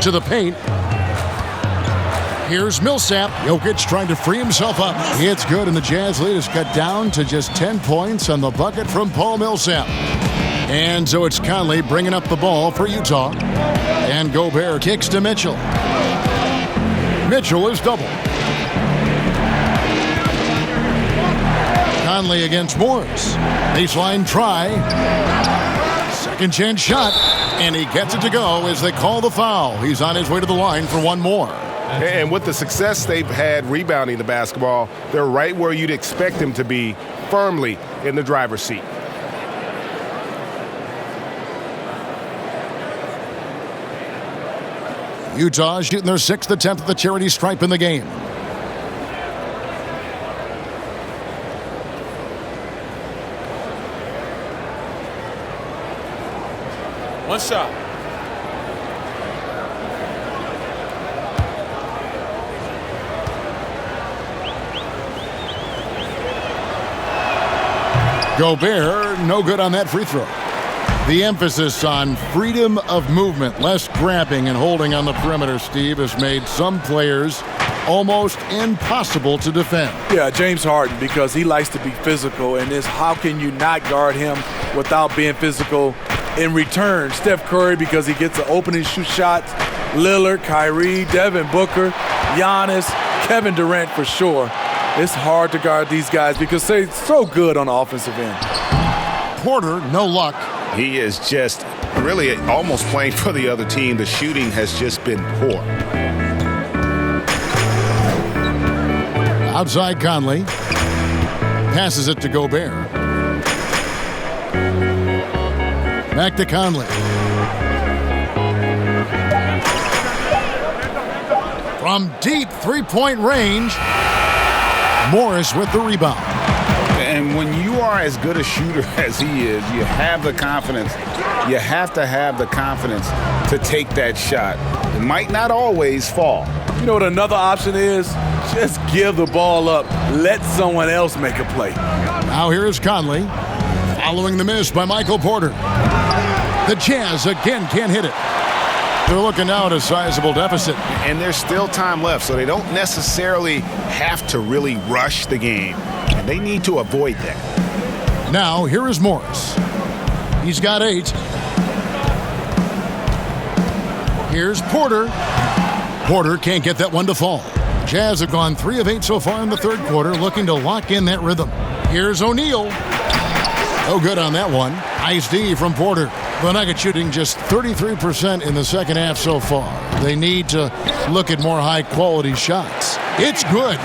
F: To the paint. Here's Millsap. Jokic trying to free himself up. It's good, and the Jazz lead is cut down to just 10 points on the bucket from Paul Millsap. And so it's Conley bringing up the ball for Utah. And Gobert kicks to Mitchell. Mitchell is double. Conley against Morris. Baseline try. Second chance shot. And he gets it to go as they call the foul. He's on his way to the line for one more.
C: And with the success they've had rebounding the basketball, they're right where you'd expect them to be, firmly in the driver's seat.
F: Utah shooting their 6th attempt at the charity stripe in the game.
L: One shot.
F: Gobert, no good on that free throw. The emphasis on freedom of movement, less grabbing and holding on the perimeter, Steve, has made some players almost impossible to defend.
J: Yeah, James Harden, because he likes to be physical, and it's how can you not guard him without being physical? In return, Steph Curry, because he gets the opening shoot shots, Lillard, Kyrie, Devin Booker, Giannis, Kevin Durant for sure. It's hard to guard these guys because they're so good on the offensive end.
F: Porter, no luck.
C: He is just really almost playing for the other team. The shooting has just been poor.
F: Outside Conley. Passes it to Gobert. Back to Conley. From deep three-point range, Morris with the rebound.
C: And when you are as good a shooter as he is, you have the confidence. You have to have the confidence to take that shot. It might not always fall.
J: You know what another option is? Just give the ball up. Let someone else make a play.
F: Now here is Conley, following the miss by Michael Porter. The Jazz again can't hit it. They're looking now at a sizable deficit.
C: And there's still time left, so they don't necessarily have to really rush the game. And they need to avoid that.
F: Now, here is Morris. He's got 8. Here's Porter. Porter can't get that one to fall. Jazz have gone 3 of 8 so far in the third quarter, looking to lock in that rhythm. Here's O'Neal. No good on that one. Nice D from Porter. The Nuggets shooting just 33% in the second half so far. They need to look at more high-quality shots. It's good.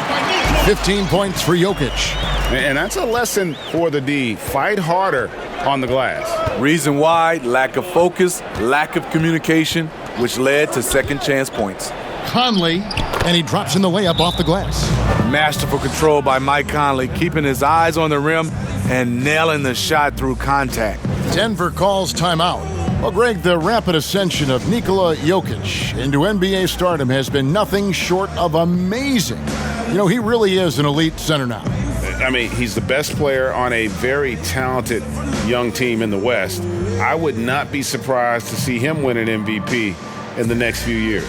F: 15 points for Jokic.
C: And that's a lesson for the D. Fight harder on the glass.
J: Reason why, lack of focus, lack of communication. which led to second chance points.
F: Conley, and he drops in the layup off the glass.
J: Masterful control by Mike Conley, keeping his eyes on the rim and nailing the shot through contact.
F: Denver calls timeout. Well, Greg, the rapid ascension of Nikola Jokic into NBA stardom has been nothing short of amazing. You know, he really is an elite center now.
I: I mean, he's the best player on a very talented young team in the West. I would not be surprised to see him win an MVP in the next few years.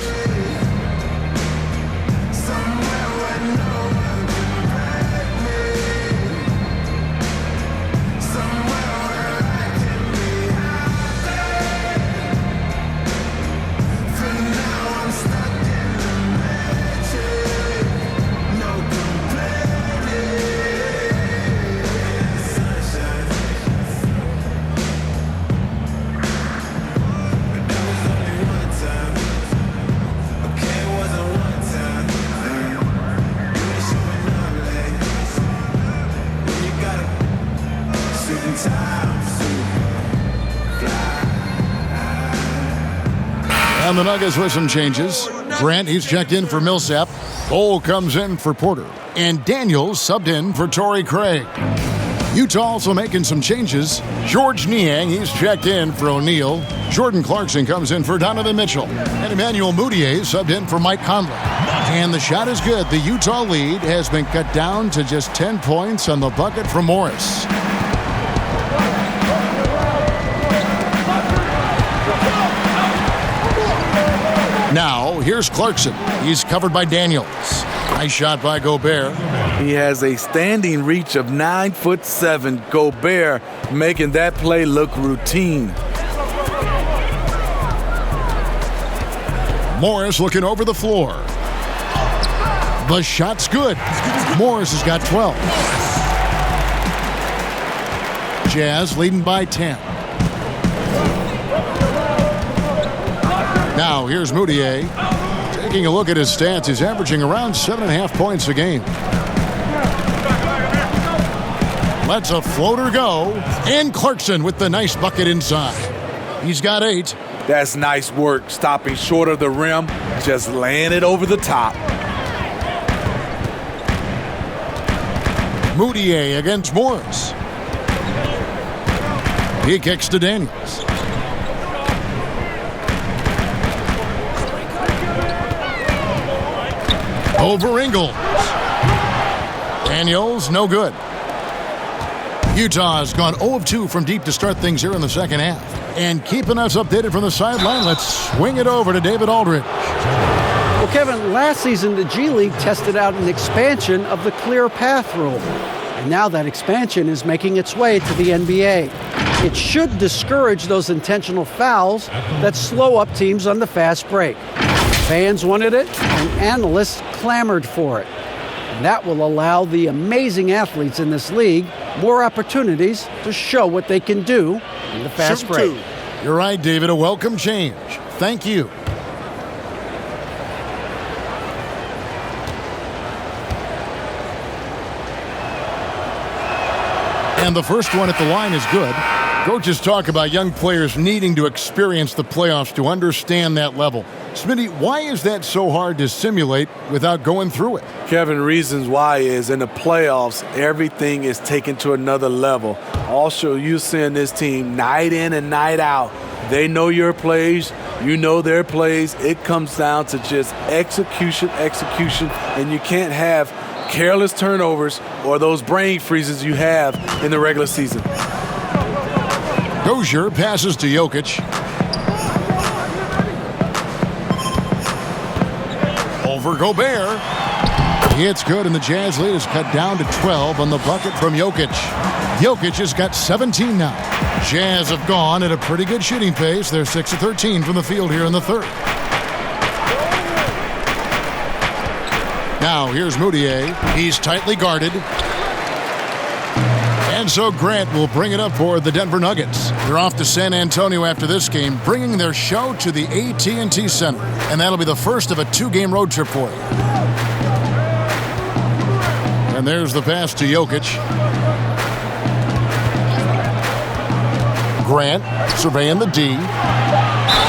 F: And the Nuggets with some changes. Grant, he's checked in for Millsap. Cole comes in for Porter. And Daniels subbed in for Torrey Craig. Utah also making some changes. George Niang, he's checked in for O'Neal. Jordan Clarkson comes in for Donovan Mitchell. And Emmanuel Mudiay subbed in for Mike Conley. And the shot is good. The Utah lead has been cut down to just 10 points on the bucket from Morris. Now, here's Clarkson. He's covered by Daniels. Nice shot by Gobert.
J: He has a standing reach of 9'7". Gobert making that play look routine.
F: Morris looking over the floor. The shot's good. Morris has got 12. Jazz leading by 10. Now, here's Mudiay. Taking a look at his stats, he's averaging around 7.5 points a game. Lets a floater go. And Clarkson with the nice bucket inside. He's got 8.
J: That's nice work, stopping short of the rim, just laying it over the top.
F: Mudiay against Morris. He kicks to Daniels. Over Ingles. Daniels, no good. Utah has gone 0 of 2 from deep to start things here in the second half. And keeping us updated from the sideline, let's swing it over to David Aldridge.
H: Well, Kevin, last season the G League tested out an expansion of the clear path rule. And now that expansion is making its way to the NBA. It should discourage those intentional fouls that slow up teams on the fast break. Fans wanted it, and analysts clamored for it. And that will allow the amazing athletes in this league more opportunities to show what they can do in the fast break.
F: You're right, David. A welcome change. Thank you. And the first one at the line is good. Coaches talk about young players needing to experience the playoffs to understand that level. Smitty, why is that so hard to simulate without going through it?
J: Kevin, reasons why is in the playoffs, everything is taken to another level. Also, you seeing this team night in and night out. They know your plays. You know their plays. It comes down to just execution, and you can't have careless turnovers or those brain freezes you have in the regular season.
F: Dozier passes to Jokic. Over Gobert. It's good, and the Jazz lead is cut down to 12 on the bucket from Jokic. Jokic has got 17 now. Jazz have gone at a pretty good shooting pace. They're 6 of 13 from the field here in the third. Now here's Mudiay. He's tightly guarded. And so Grant will bring it up for the Denver Nuggets. They're off to San Antonio after this game, bringing their show to the AT&T Center. And that'll be the first of a 2-game road trip for you. And there's the pass to Jokic. Grant surveying the D.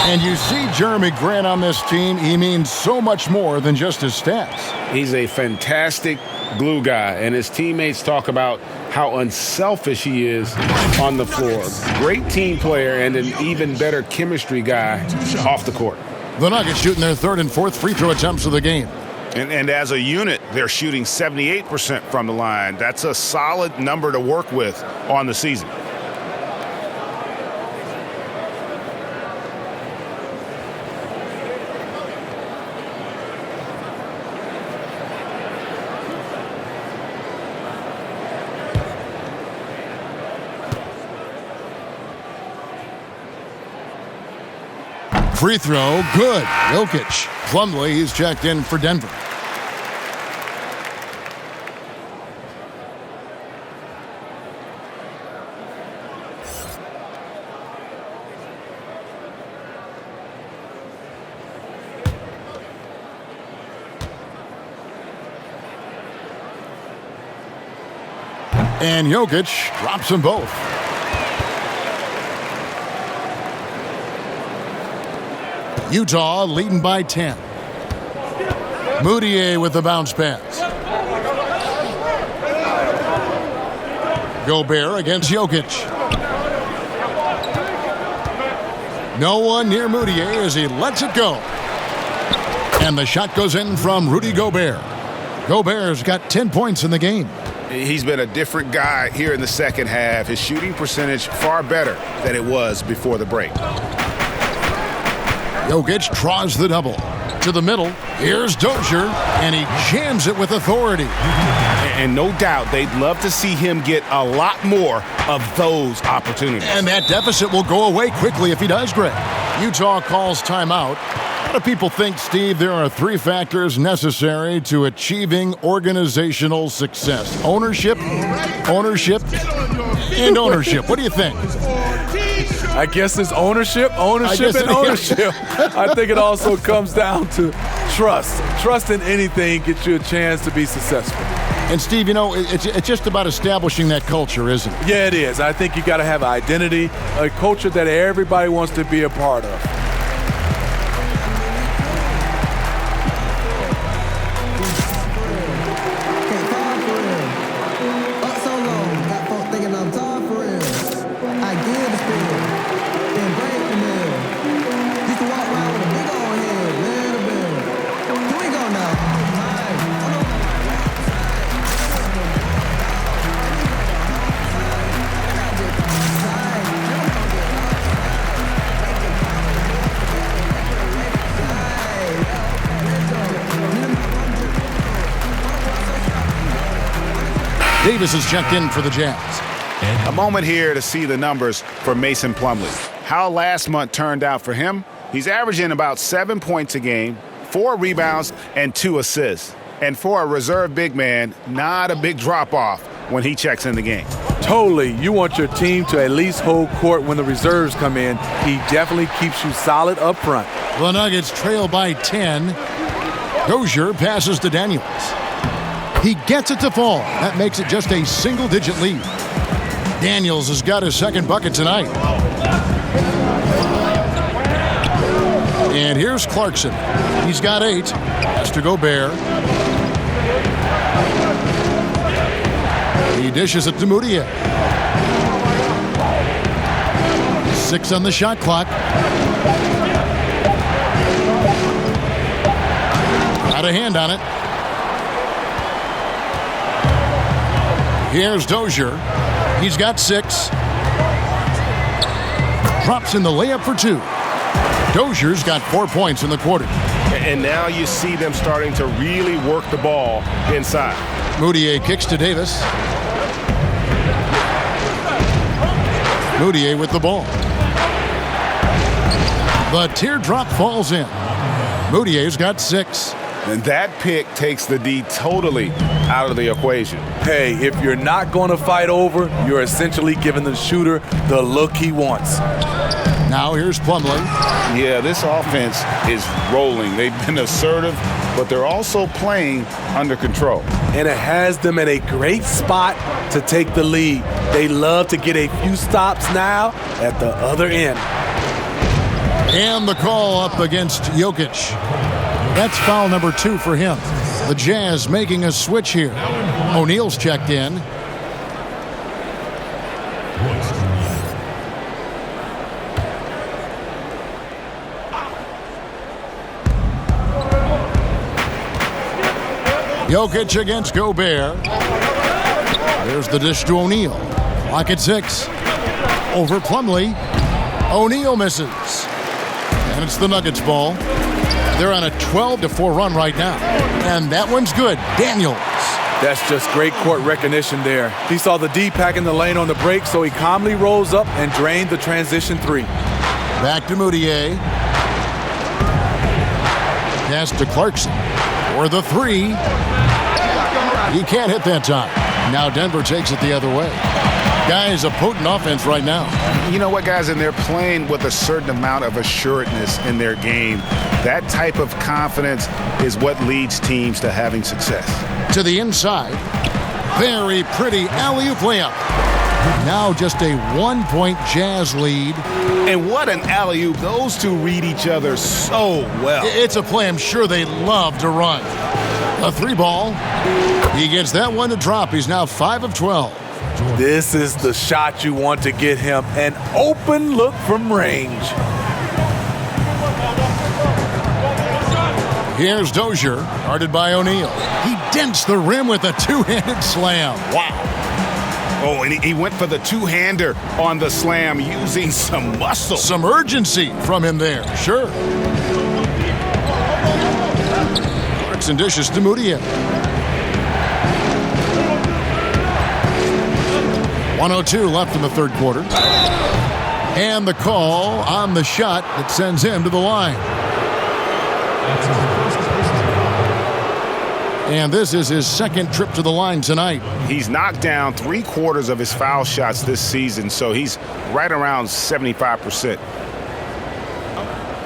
F: And you see Jeremy Grant on this team. He means so much more than just his stats.
I: He's a fantastic glue guy, and his teammates talk about how unselfish he is on the floor. Great team player and an even better chemistry guy off the court.
F: The Nuggets shooting their third and fourth free throw attempts of the game.
I: And as a unit, they're shooting 78% from the line. That's a solid number to work with on the season.
F: Free throw, good. Jokic. Plumlee, he's checked in for Denver. And Jokic drops them both. Utah leading by 10. Moutier with the bounce pass. Gobert against Jokic. No one near Moutier as he lets it go. And the shot goes in from Rudy Gobert. Gobert's got 10 points in the game.
I: He's been a different guy here in the second half. His shooting percentage far better than it was before the break.
F: Jokic draws the double. To the middle, here's Dozier, and he jams it with authority.
I: And no doubt they'd love to see him get a lot more of those opportunities.
F: And that deficit will go away quickly if he does, Greg. Utah calls timeout. A lot of people think, Steve, there are 3 factors necessary to achieving organizational success. Ownership, ownership, and ownership. What do you think?
J: I guess it's ownership, and ownership. I think it also comes down to trust. Trust in anything gets you a chance to be successful.
F: And, Steve, you know, it's just about establishing that culture, isn't it?
J: Yeah, it is. I think you got to have an identity, a culture that everybody wants to be a part of.
F: Davis is checked in for the Jazz.
I: A moment here to see the numbers for Mason Plumlee. How last month turned out for him? He's averaging about 7 points a game, 4 rebounds, and 2 assists. And for a reserve big man, not a big drop-off when he checks in the game.
J: Totally. You want your team to at least hold court when the reserves come in. He definitely keeps you solid up front.
F: The Nuggets trail by 10. Dozier passes to Daniels. He gets it to fall. That makes it just a single-digit lead. Daniels has got his second bucket tonight. And here's Clarkson. He's got 8. Has to Gobert. He dishes it to Moutier. 6 on the shot clock. Got a hand on it. Here's Dozier. He's got 6. Drops in the layup for 2. Dozier's got 4 points in the quarter.
I: And now you see them starting to really work the ball inside.
F: Moutier kicks to Davis. Moutier with the ball. The teardrop falls in. Moutier's got 6.
I: And that pick takes the D totally out of the equation.
J: Hey, if you're not going to fight over, you're essentially giving the shooter the look he wants.
F: Now here's Plumlee.
I: Yeah, this offense is rolling. They've been assertive, but they're also playing under control.
J: And it has them at a great spot to take the lead. They love to get a few stops now at the other end.
F: And the call up against Jokic. That's foul number 2 for him. The Jazz making a switch here. O'Neal's checked in. Jokic against Gobert. There's the dish to O'Neal. Clock at 6. Over Plumlee. O'Neal misses. And it's the Nuggets ball. They're on a 12-4 run right now. And that one's good. Daniels.
J: That's just great court recognition there. He saw the D pack in the lane on the break, so he calmly rose up and drained the transition 3.
F: Back to Moutier. Pass to Clarkson. For the 3. He can't hit that time. Now Denver takes it the other way. Guys, a potent offense right now.
C: You know what, guys? And they're playing with a certain amount of assuredness in their game. That type of confidence is what leads teams to having success.
F: To the inside. Very pretty alley-oop layup. Now just a 1-point Jazz lead.
C: And what an alley-oop. Those two read each other so well.
F: It's a play I'm sure they love to run. A 3-ball. He gets that one to drop. He's now 5 of 12.
J: This is the shot you want to get him. An open look from range.
F: Here's Dozier, guarded by O'Neal. He dents the rim with a 2-handed slam. Wow.
C: Oh, and he went for the 2-hander on the slam using some muscle.
F: Some urgency from him there, sure. Clarkson dishes to Moutier. 1:02 left in the third quarter. And the call on the shot that sends him to the line. And this is his second trip to the line tonight.
C: He's knocked down 3/4 of his foul shots this season, so he's right around 75%.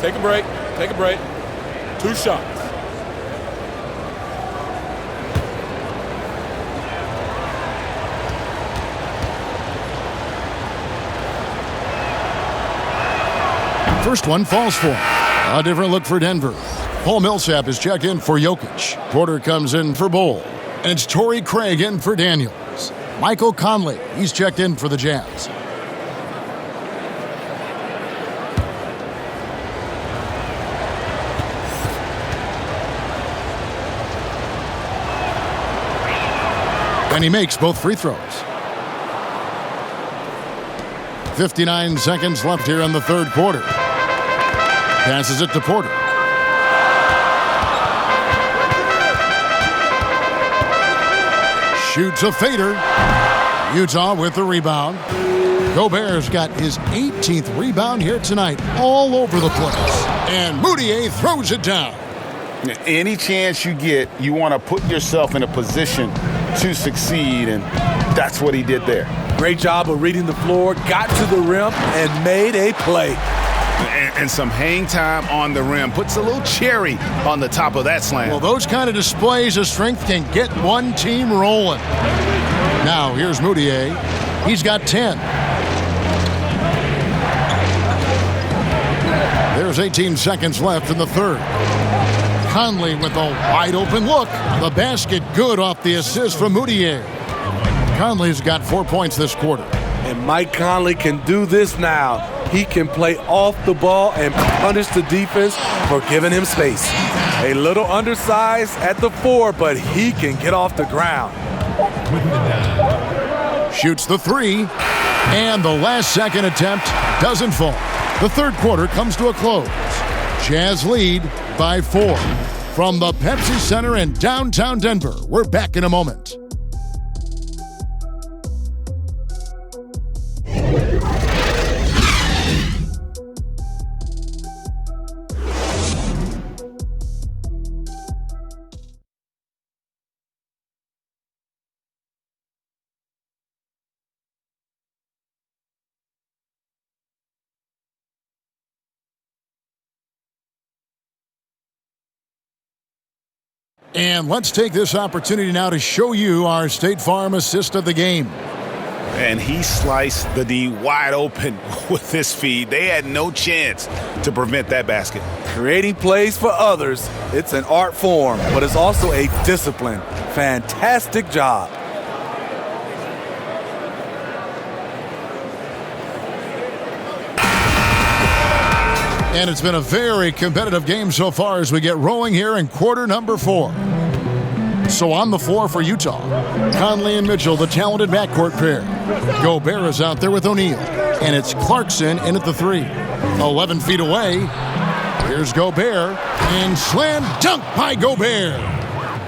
P: Take a break. Take a break. 2 shots.
F: First one falls for him. A different look for Denver. Paul Millsap is checked in for Jokic. Porter comes in for Bull. And it's Torrey Craig in for Daniels. Michael Conley, he's checked in for the Jazz. And he makes both free throws. 59 seconds left here in the third quarter. Passes it to Porter. Shoots a fader. Utah with the rebound. Gobert's got his 18th rebound here tonight, all over the place. And Moutier throws it down.
C: Any chance you get, you want to put yourself in a position to succeed, and that's what he did there.
J: Great job of reading the floor, got to the rim, and made a play.
C: And some hang time on the rim. Puts a little cherry on the top of that slam.
F: Well, those kind of displays of strength can get one team rolling. Now, here's Moutier. He's got 10. There's 18 seconds left in the third. Conley with a wide-open look. The basket good off the assist from Moutier. Conley's got 4 points this quarter.
J: And Mike Conley can do this now. He can play off the ball and punish the defense for giving him space. A little undersized at the 4, but he can get off the ground.
F: Shoots the 3, and the last second attempt doesn't fall. The third quarter comes to a close. Jazz lead by 4. From the Pepsi Center in downtown Denver, we're back in a moment. And let's take this opportunity now to show you our State Farm assist of the game.
C: And he sliced the D wide open with his feed. They had no chance to prevent that basket.
J: Creating plays for others, it's an art form, but it's also a discipline. Fantastic job.
F: And it's been a very competitive game so far as we get rolling here in quarter number 4. So on the floor for Utah, Conley and Mitchell, the talented backcourt pair. Gobert is out there with O'Neal, and it's Clarkson in at the 3. 11 feet away, here's Gobert, and slam dunk by Gobert.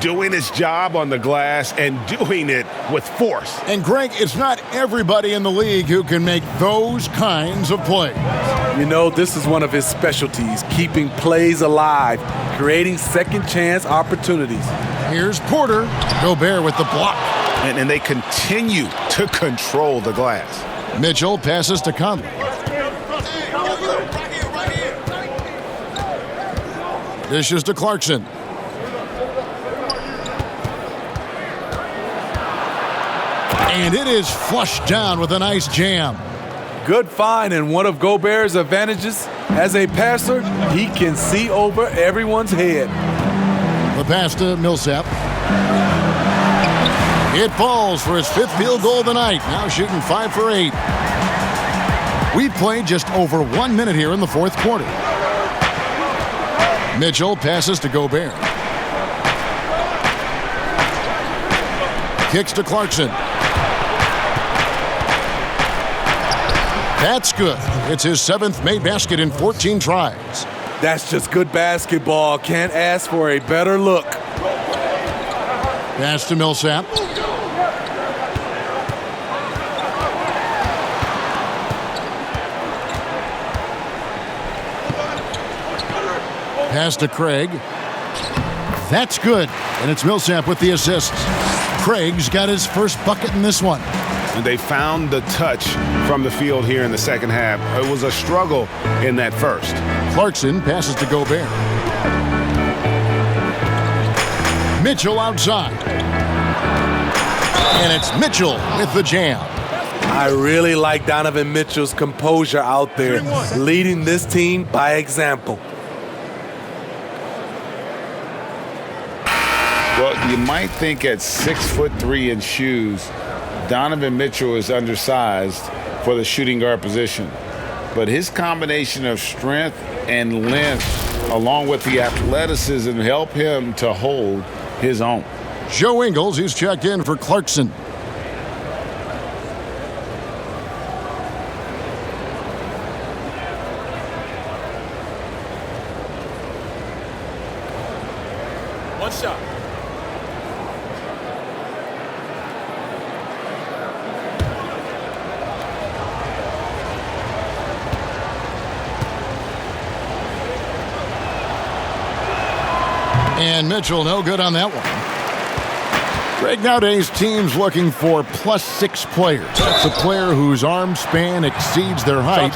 C: Doing his job on the glass and doing it with force.
F: And Greg, it's not everybody in the league who can make those kinds of plays.
J: You know, this is one of his specialties, keeping plays alive, creating second chance opportunities.
F: Here's Porter. Gobert with the block.
C: And they continue to control the glass.
F: Mitchell passes to Conley. Dishes to Clarkson. And it is flushed down with a nice jam.
J: Good find, and one of Gobert's advantages as a passer, he can see over everyone's head.
F: The pass to Millsap. It falls for his 5th field goal of the night. Now shooting 5 for 8. We've played just over 1 minute here in the 4th quarter. Mitchell passes to Gobert. Kicks to Clarkson. That's good. It's his 7th made basket in 14 tries.
J: That's just good basketball. Can't ask for a better look.
F: Pass to Millsap. Pass to Craig. That's good. And it's Millsap with the assist. Craig's got his first bucket in this one.
C: And they found the touch from the field here in the second half. It was a struggle in that first.
F: Clarkson passes to Gobert. Mitchell outside. And it's Mitchell with the jam.
J: I really like Donovan Mitchell's composure out there, leading this team by example.
C: Well, you might think at 6'3" in shoes, Donovan Mitchell is undersized for the shooting guard position. But his combination of strength and length, along with the athleticism, help him to hold his own.
F: Joe Ingles, he's checked in for Clarkson.
Q: One shot.
F: And Mitchell, no good on that one. Greg, nowadays teams looking for +6 players. That's a player whose arm span exceeds their height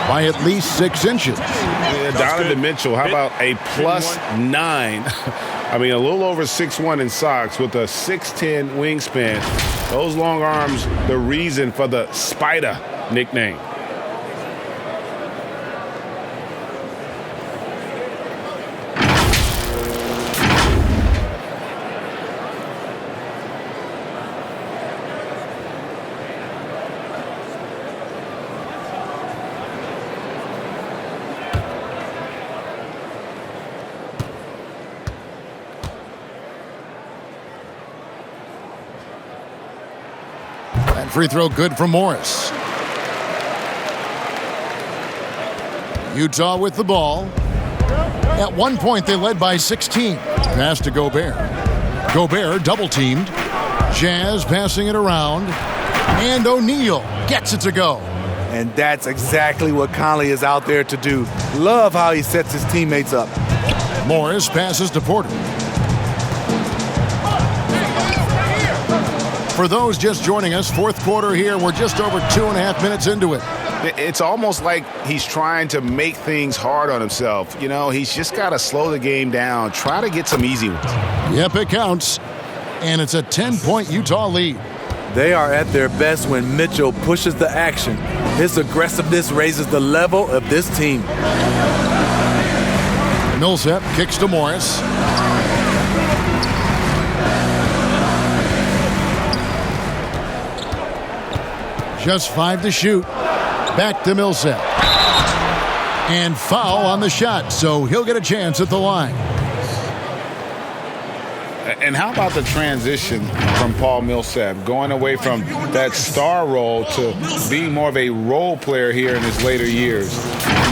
F: by at least 6 inches.
C: Yeah, Donovan Mitchell, how about a +9? I mean, a little over 6'1" in socks with a 6'10" wingspan. Those long arms, the reason for the Spider nickname.
F: Free throw good for Morris. Utah with the ball. At one point, they led by 16. Pass to Gobert. Gobert double-teamed. Jazz passing it around. And O'Neal gets it to go.
J: And that's exactly what Conley is out there to do. Love how he sets his teammates up.
F: Morris passes to Porter. For those just joining us, 4th quarter here. We're just over 2.5 minutes into it.
C: It's almost like he's trying to make things hard on himself. You know, he's just got to slow the game down, try to get some easy ones.
F: Yep, it counts. And it's a 10-point Utah lead.
J: They are at their best when Mitchell pushes the action. His aggressiveness raises the level of this team.
F: Millsap kicks to Morris. Just 5 to shoot. Back to Millsap. And foul on the shot, so he'll get a chance at the line.
I: And how about the transition from Paul Millsap, going away from that star role to being more of a role player here in his later years?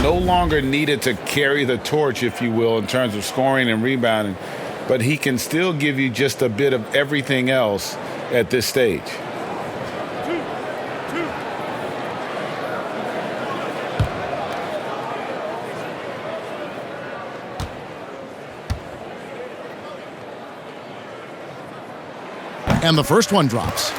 I: No longer needed to carry the torch, if you will, in terms of scoring and rebounding, but he can still give you just a bit of everything else at this stage.
F: And the first one drops.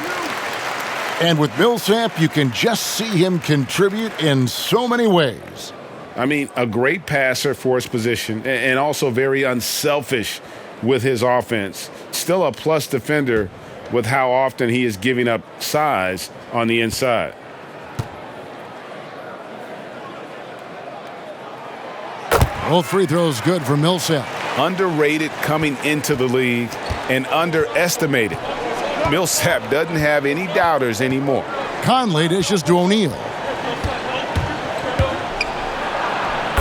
F: And with Millsap, you can just see him contribute in so many ways.
I: I mean, a great passer for his position and also very unselfish with his offense. Still a plus defender with how often he is giving up size on the inside.
F: Both free throws good for Millsap.
I: Underrated coming into the league and underestimated. Millsap doesn't have any doubters anymore.
F: Conley dishes to O'Neal.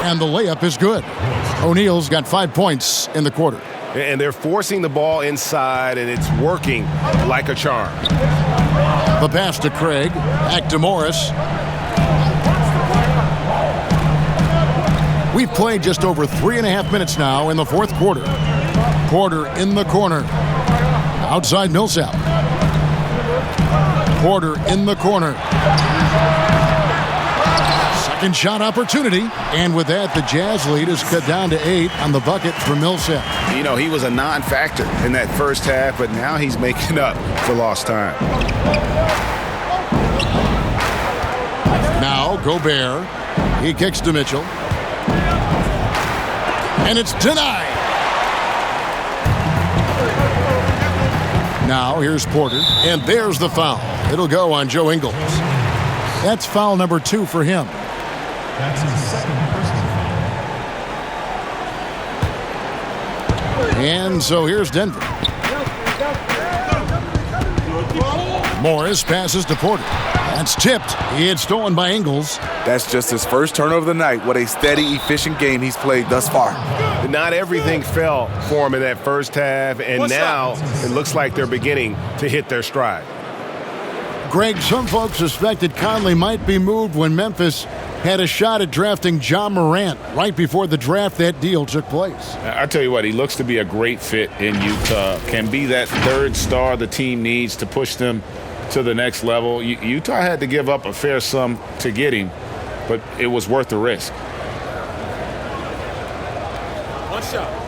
F: And the layup is good. O'Neal's got 5 points in the quarter.
R: And they're forcing the ball inside, and it's working like a charm.
F: The pass to Craig. Back to Morris. We've played just over 3.5 minutes now in the fourth quarter. Porter in the corner. Outside Millsap. Porter in the corner. Second shot opportunity. And with that, the Jazz lead is cut down to 8 on the bucket for Millsap.
I: You know, he was a non-factor in that first half, but now he's making up for lost time.
F: Now Gobert. He kicks to Mitchell. And it's denied. Now here's Porter, and there's the foul. It'll go on Joe Ingles. That's foul number 2 for him.
S: That's his second personal.
F: And so here's Denver. Morris passes to Porter. That's tipped. He had stolen by Ingles.
J: That's just his first turnover of the night. What a steady, efficient game he's played thus far.
R: Not everything fell for him in that first half, and now it looks like they're beginning to hit their stride.
F: Greg, some folks suspected Conley might be moved when Memphis had a shot at drafting John Morant. Right before the draft, that deal took place.
I: I tell you what, he looks to be a great fit in Utah. Can be that third star the team needs to push them to the next level. Utah had to give up a fair sum to get him, but it was worth the risk.
Q: One shot.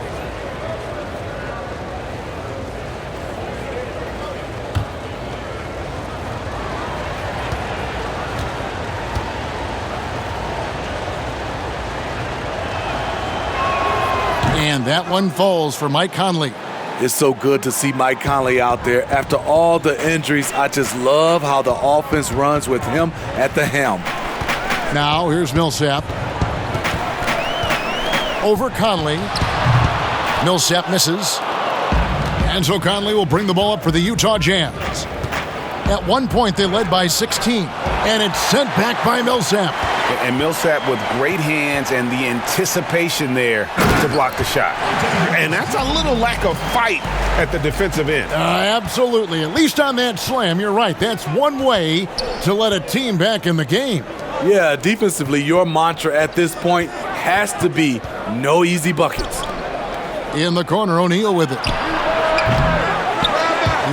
F: And that one falls for Mike Conley.
J: It's so good to see Mike Conley out there. After all the injuries, I just love how the offense runs with him at the helm.
F: Now here's Millsap. Over Conley. Millsap misses. And so Conley will bring the ball up for the Utah Jazz. At one point, they led by 16. And it's sent back by Millsap.
I: And Millsap with great hands and the anticipation there to block the shot. And that's a little lack of fight at the defensive end.
F: Absolutely. At least on that slam, you're right. That's one way to let a team back in the game.
J: Yeah, defensively, your mantra at this point has to be no easy buckets.
F: In the corner, O'Neal with it.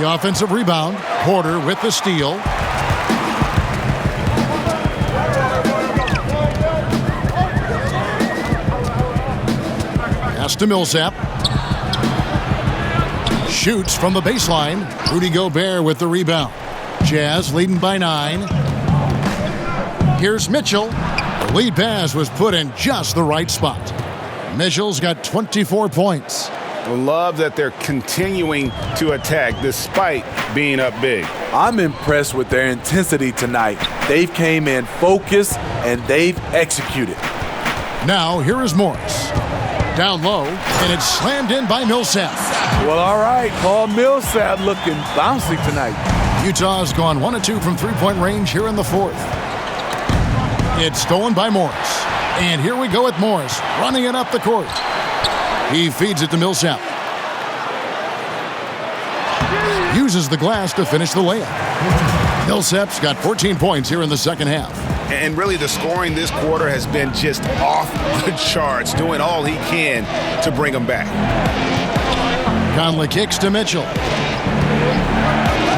F: The offensive rebound. Porter with the steal. Pass to Millsap. Shoots from the baseline. Rudy Gobert with the rebound. Jazz leading by 9. Here's Mitchell. The lead pass was put in just the right spot. Mitchell's got 24 points.
C: Love that they're continuing to attack despite being up big.
J: I'm impressed with their intensity tonight. They've came in focused and they've executed.
F: Now, here is Morris. Down low, and it's slammed in by Millsap.
J: Well, all right. Paul Millsap looking bouncy tonight.
F: Utah's gone 1 of 2 from three-point range here in the fourth. It's stolen by Morris. And here we go with Morris, running it up the court. He feeds it to Millsap. Uses the glass to finish the layup. Millsap's got 14 points here in the second half.
C: And really the scoring this quarter has been just off the charts, doing all he can to bring them back.
F: Conley kicks to Mitchell.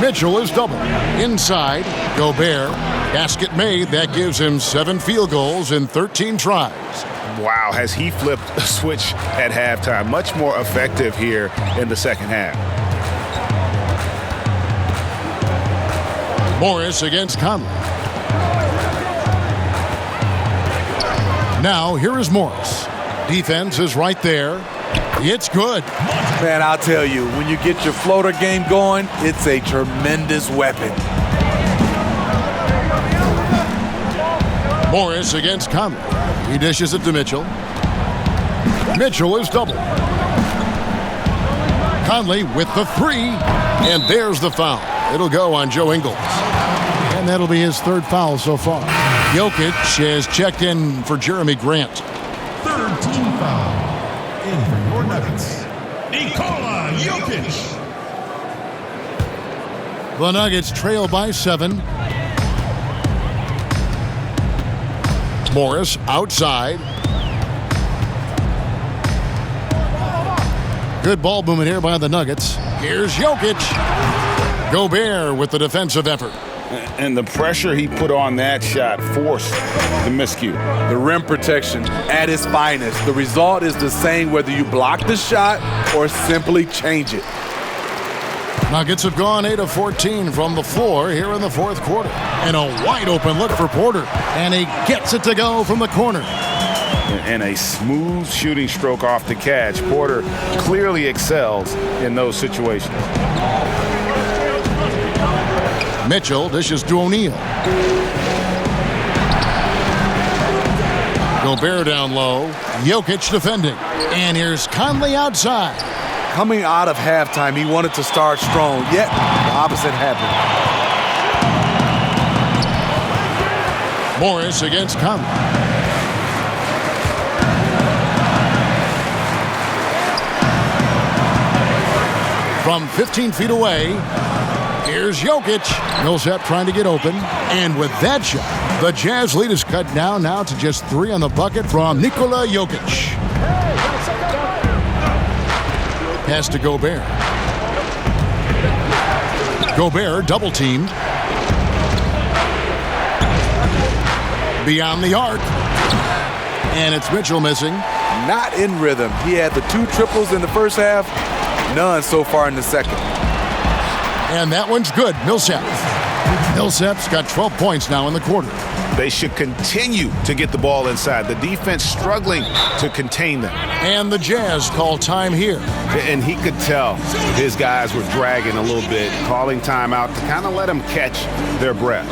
F: Mitchell is double. Inside, Gobert. Basket made. That gives him 7 field goals in 13 tries.
C: Wow, has he flipped a switch at halftime. Much more effective here in the second half.
F: Morris against Conley. Now, here is Morris. Defense is right there. It's good.
J: Man, I'll tell you, when you get your floater game going, it's a tremendous weapon.
F: Morris against Conley. He dishes it to Mitchell. Mitchell is double. Conley with the 3. And there's the foul. It'll go on Joe Ingles. And that'll be his 3rd foul so far. Jokic has checked in for Jeremy Grant.
S: 3rd team foul. In for your Nuggets, Nikola Jokic.
F: The Nuggets trail by 7. Morris outside. Good ball movement here by the Nuggets. Here's Jokic. Gobert with the defensive effort.
C: And the pressure he put on that shot forced the miscue.
J: The rim protection at its finest. The result is the same whether you block the shot or simply change it.
F: Nuggets have gone 8 of 14 from the floor here in the fourth quarter. And a wide open look for Porter. And he gets it to go from the corner.
C: And a smooth shooting stroke off the catch. Porter clearly excels in those situations.
F: Mitchell dishes to O'Neal. Gobert down low. Jokic defending. And here's Conley outside.
J: Coming out of halftime, he wanted to start strong, yet the opposite happened.
F: Morris against Conley. From 15 feet away, here's Jokic. Millsap trying to get open. And with that shot, the Jazz lead is cut down now to just 3 on the bucket from Nikola Jokic. Pass to Gobert. Gobert double teamed. Beyond the arc. And it's Mitchell missing.
J: Not in rhythm. He had the 2 triples in the first half. None so far in the second.
F: And that one's good. Millsap. Millsap's got 12 points now in the quarter.
C: They should continue to get the ball inside. The defense struggling to contain them.
F: And the Jazz call time here.
C: And he could tell his guys were dragging a little bit, calling timeout to kind of let them catch their breath.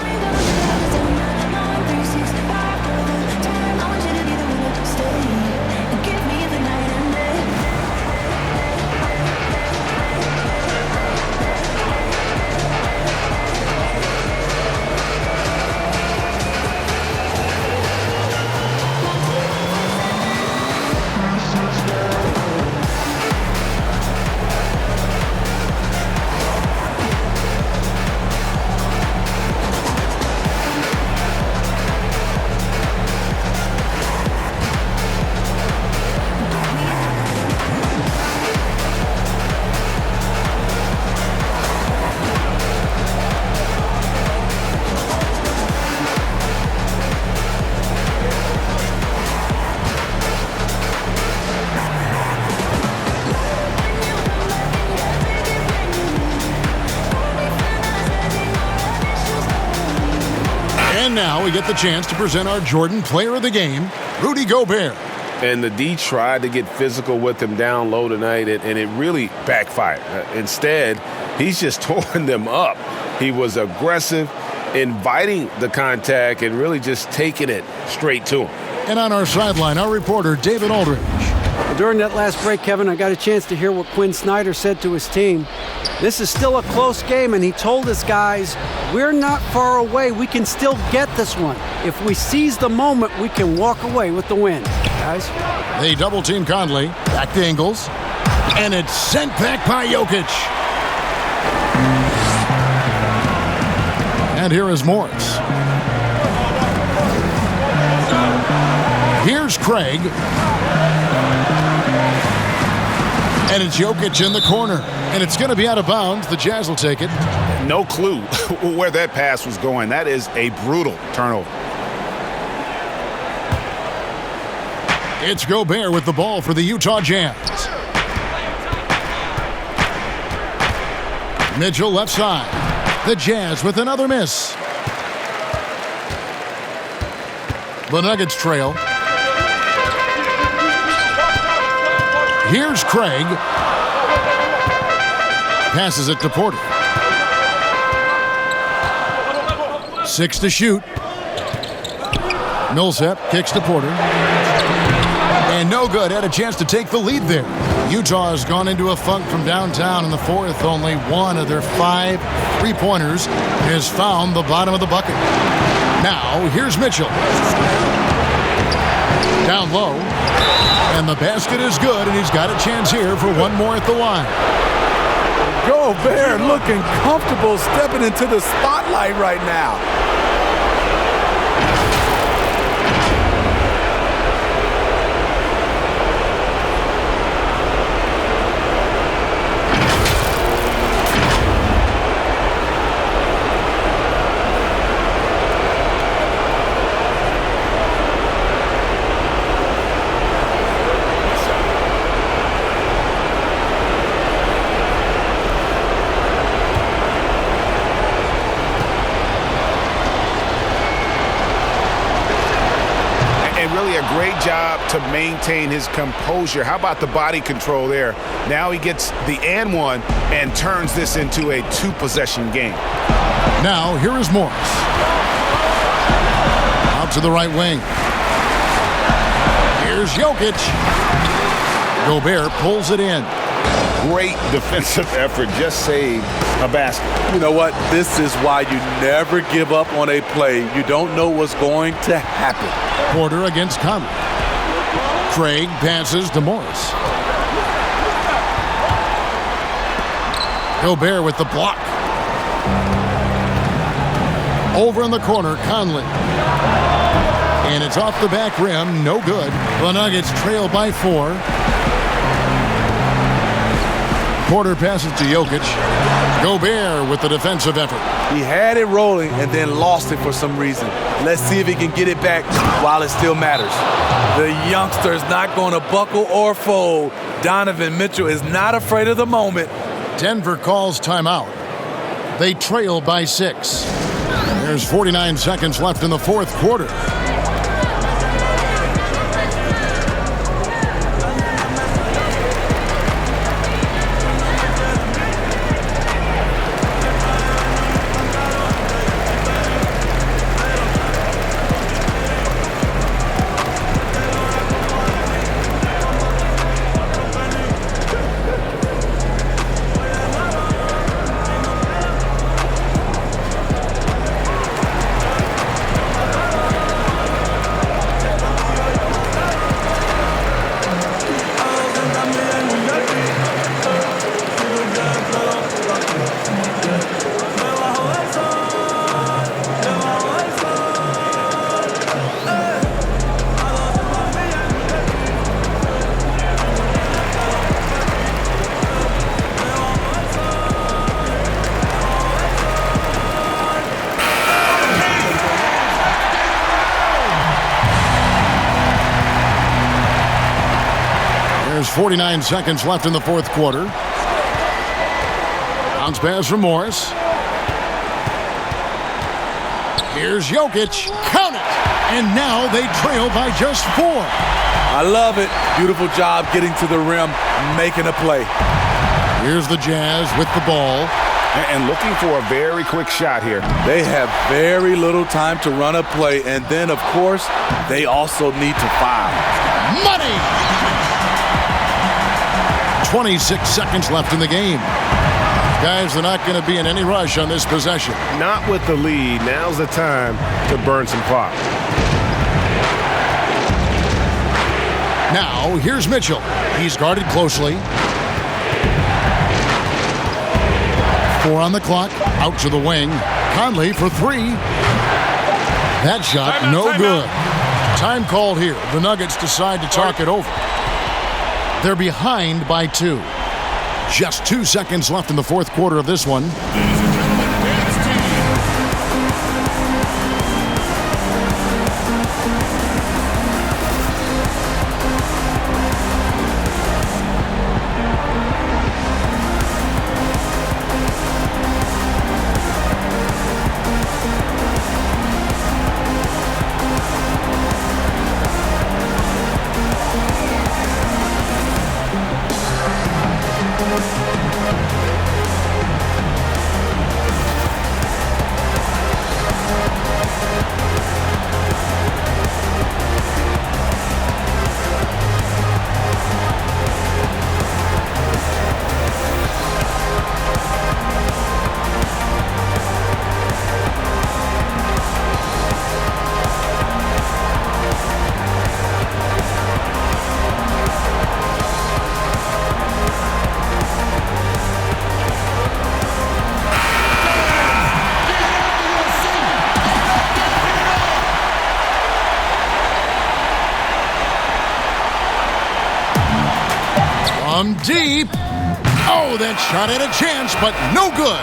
F: And now we get the chance to present our Jordan Player of the Game, Rudy Gobert.
I: And the D tried to get physical with him down low tonight, and it really backfired. Instead, he's just tore them up. He was aggressive, inviting the contact, and really just taking it straight to him.
F: And on our sideline, our reporter, David Aldridge.
H: During that last break, Kevin, I got a chance to hear what Quinn Snyder said to his team. This is still a close game, and he told his guys, we're not far away. We can still get this one. If we seize the moment, we can walk away with the win. Guys?
F: They double-team Conley. Back to Ingles. And it's sent back by Jokic. And here is Morris. Here's Craig. And it's Jokic in the corner. And it's going to be out of bounds. The Jazz will take it.
C: No clue where that pass was going. That is a brutal turnover.
F: It's Gobert with the ball for the Utah Jazz. Mitchell left side. The Jazz with another miss. The Nuggets trail. Here's Craig. Passes it to Porter. 6 to shoot. Millsap kicks to Porter. And no good. Had a chance to take the lead there. Utah has gone into a funk from downtown in the fourth. Only one of their 5 3-pointers has found the bottom of the bucket. Now, here's Mitchell. Down low. And the basket is good, and he's got a chance here for one more at the line.
J: Gobert looking comfortable stepping into the spotlight right now.
C: Great job to maintain his composure. How about the body control there? Now he gets the and one and turns this into a 2-possession game.
F: Now, here is Morris. Out to the right wing. Here's Jokic. Gobert pulls it in.
C: Great defensive effort. Just saved a basket.
J: You know what? This is why you never give up on a play. You don't know what's going to happen.
F: Porter against Conley. Craig passes to Morris. Gobert with the block. Over in the corner, Conley. And it's off the back rim, no good. The Nuggets trail by 4. Porter passes to Jokic. Gobert with the defensive effort.
J: He had it rolling and then lost it for some reason. Let's see if he can get it back while it still matters. The youngster is not going to buckle or fold. Donovan Mitchell is not afraid of the moment.
F: Denver calls timeout. They trail by 6. There's 49 seconds left in the fourth quarter. There's 49 seconds left in the fourth quarter. Bounce pass from Morris. Here's Jokic. Count it. And now they trail by just 4.
J: I love it. Beautiful job getting to the rim, making a play.
F: Here's the Jazz with the ball.
I: And looking for a very quick shot here.
J: They have very little time to run a play, and then, of course, they also need to foul.
F: Money! 26 seconds left in the game. Guys, they're not going to be in any rush on this possession.
R: Not with the lead. Now's the time to burn some clock.
F: Now, here's Mitchell. He's guarded closely. 4 on the clock. Out to the wing. Conley for 3. That shot, no good. Time called here. The Nuggets decide to talk it over. They're behind by 2. Just 2 seconds left in the fourth quarter of this one. From deep. Oh, that shot had a chance, but no good.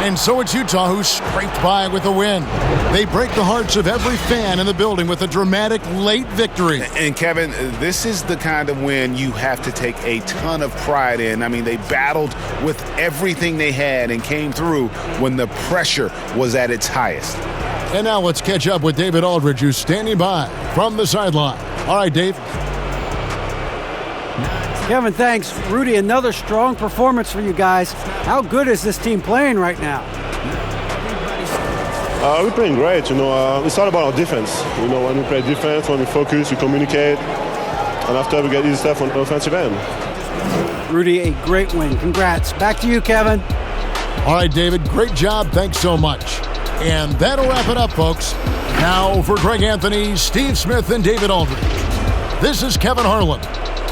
F: And so it's Utah who scraped by with a win. They break the hearts of every fan in the building with a dramatic late victory.
I: And Kevin, this is the kind of win you have to take a ton of pride in. I mean, they battled with everything they had and came through when the pressure was at its highest.
F: And now let's catch up with David Aldridge, who's standing by from the sideline. All right, Dave.
H: Kevin, thanks. Rudy, another strong performance for you guys. How good is this team playing right now?
T: We're playing great. It's all about our defense. When we play defense, when we focus, we communicate, and after we get easy stuff on the offensive end.
H: Rudy, a great win. Congrats. Back to you, Kevin.
F: All right, David, great job. Thanks so much. And that'll wrap it up, folks. Now for Greg Anthony, Steve Smith, and David Aldridge. This is Kevin Harlan.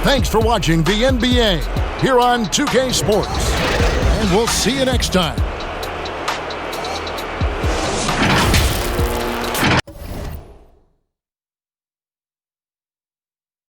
F: Thanks for watching the NBA here on 2K Sports. And we'll see you next time.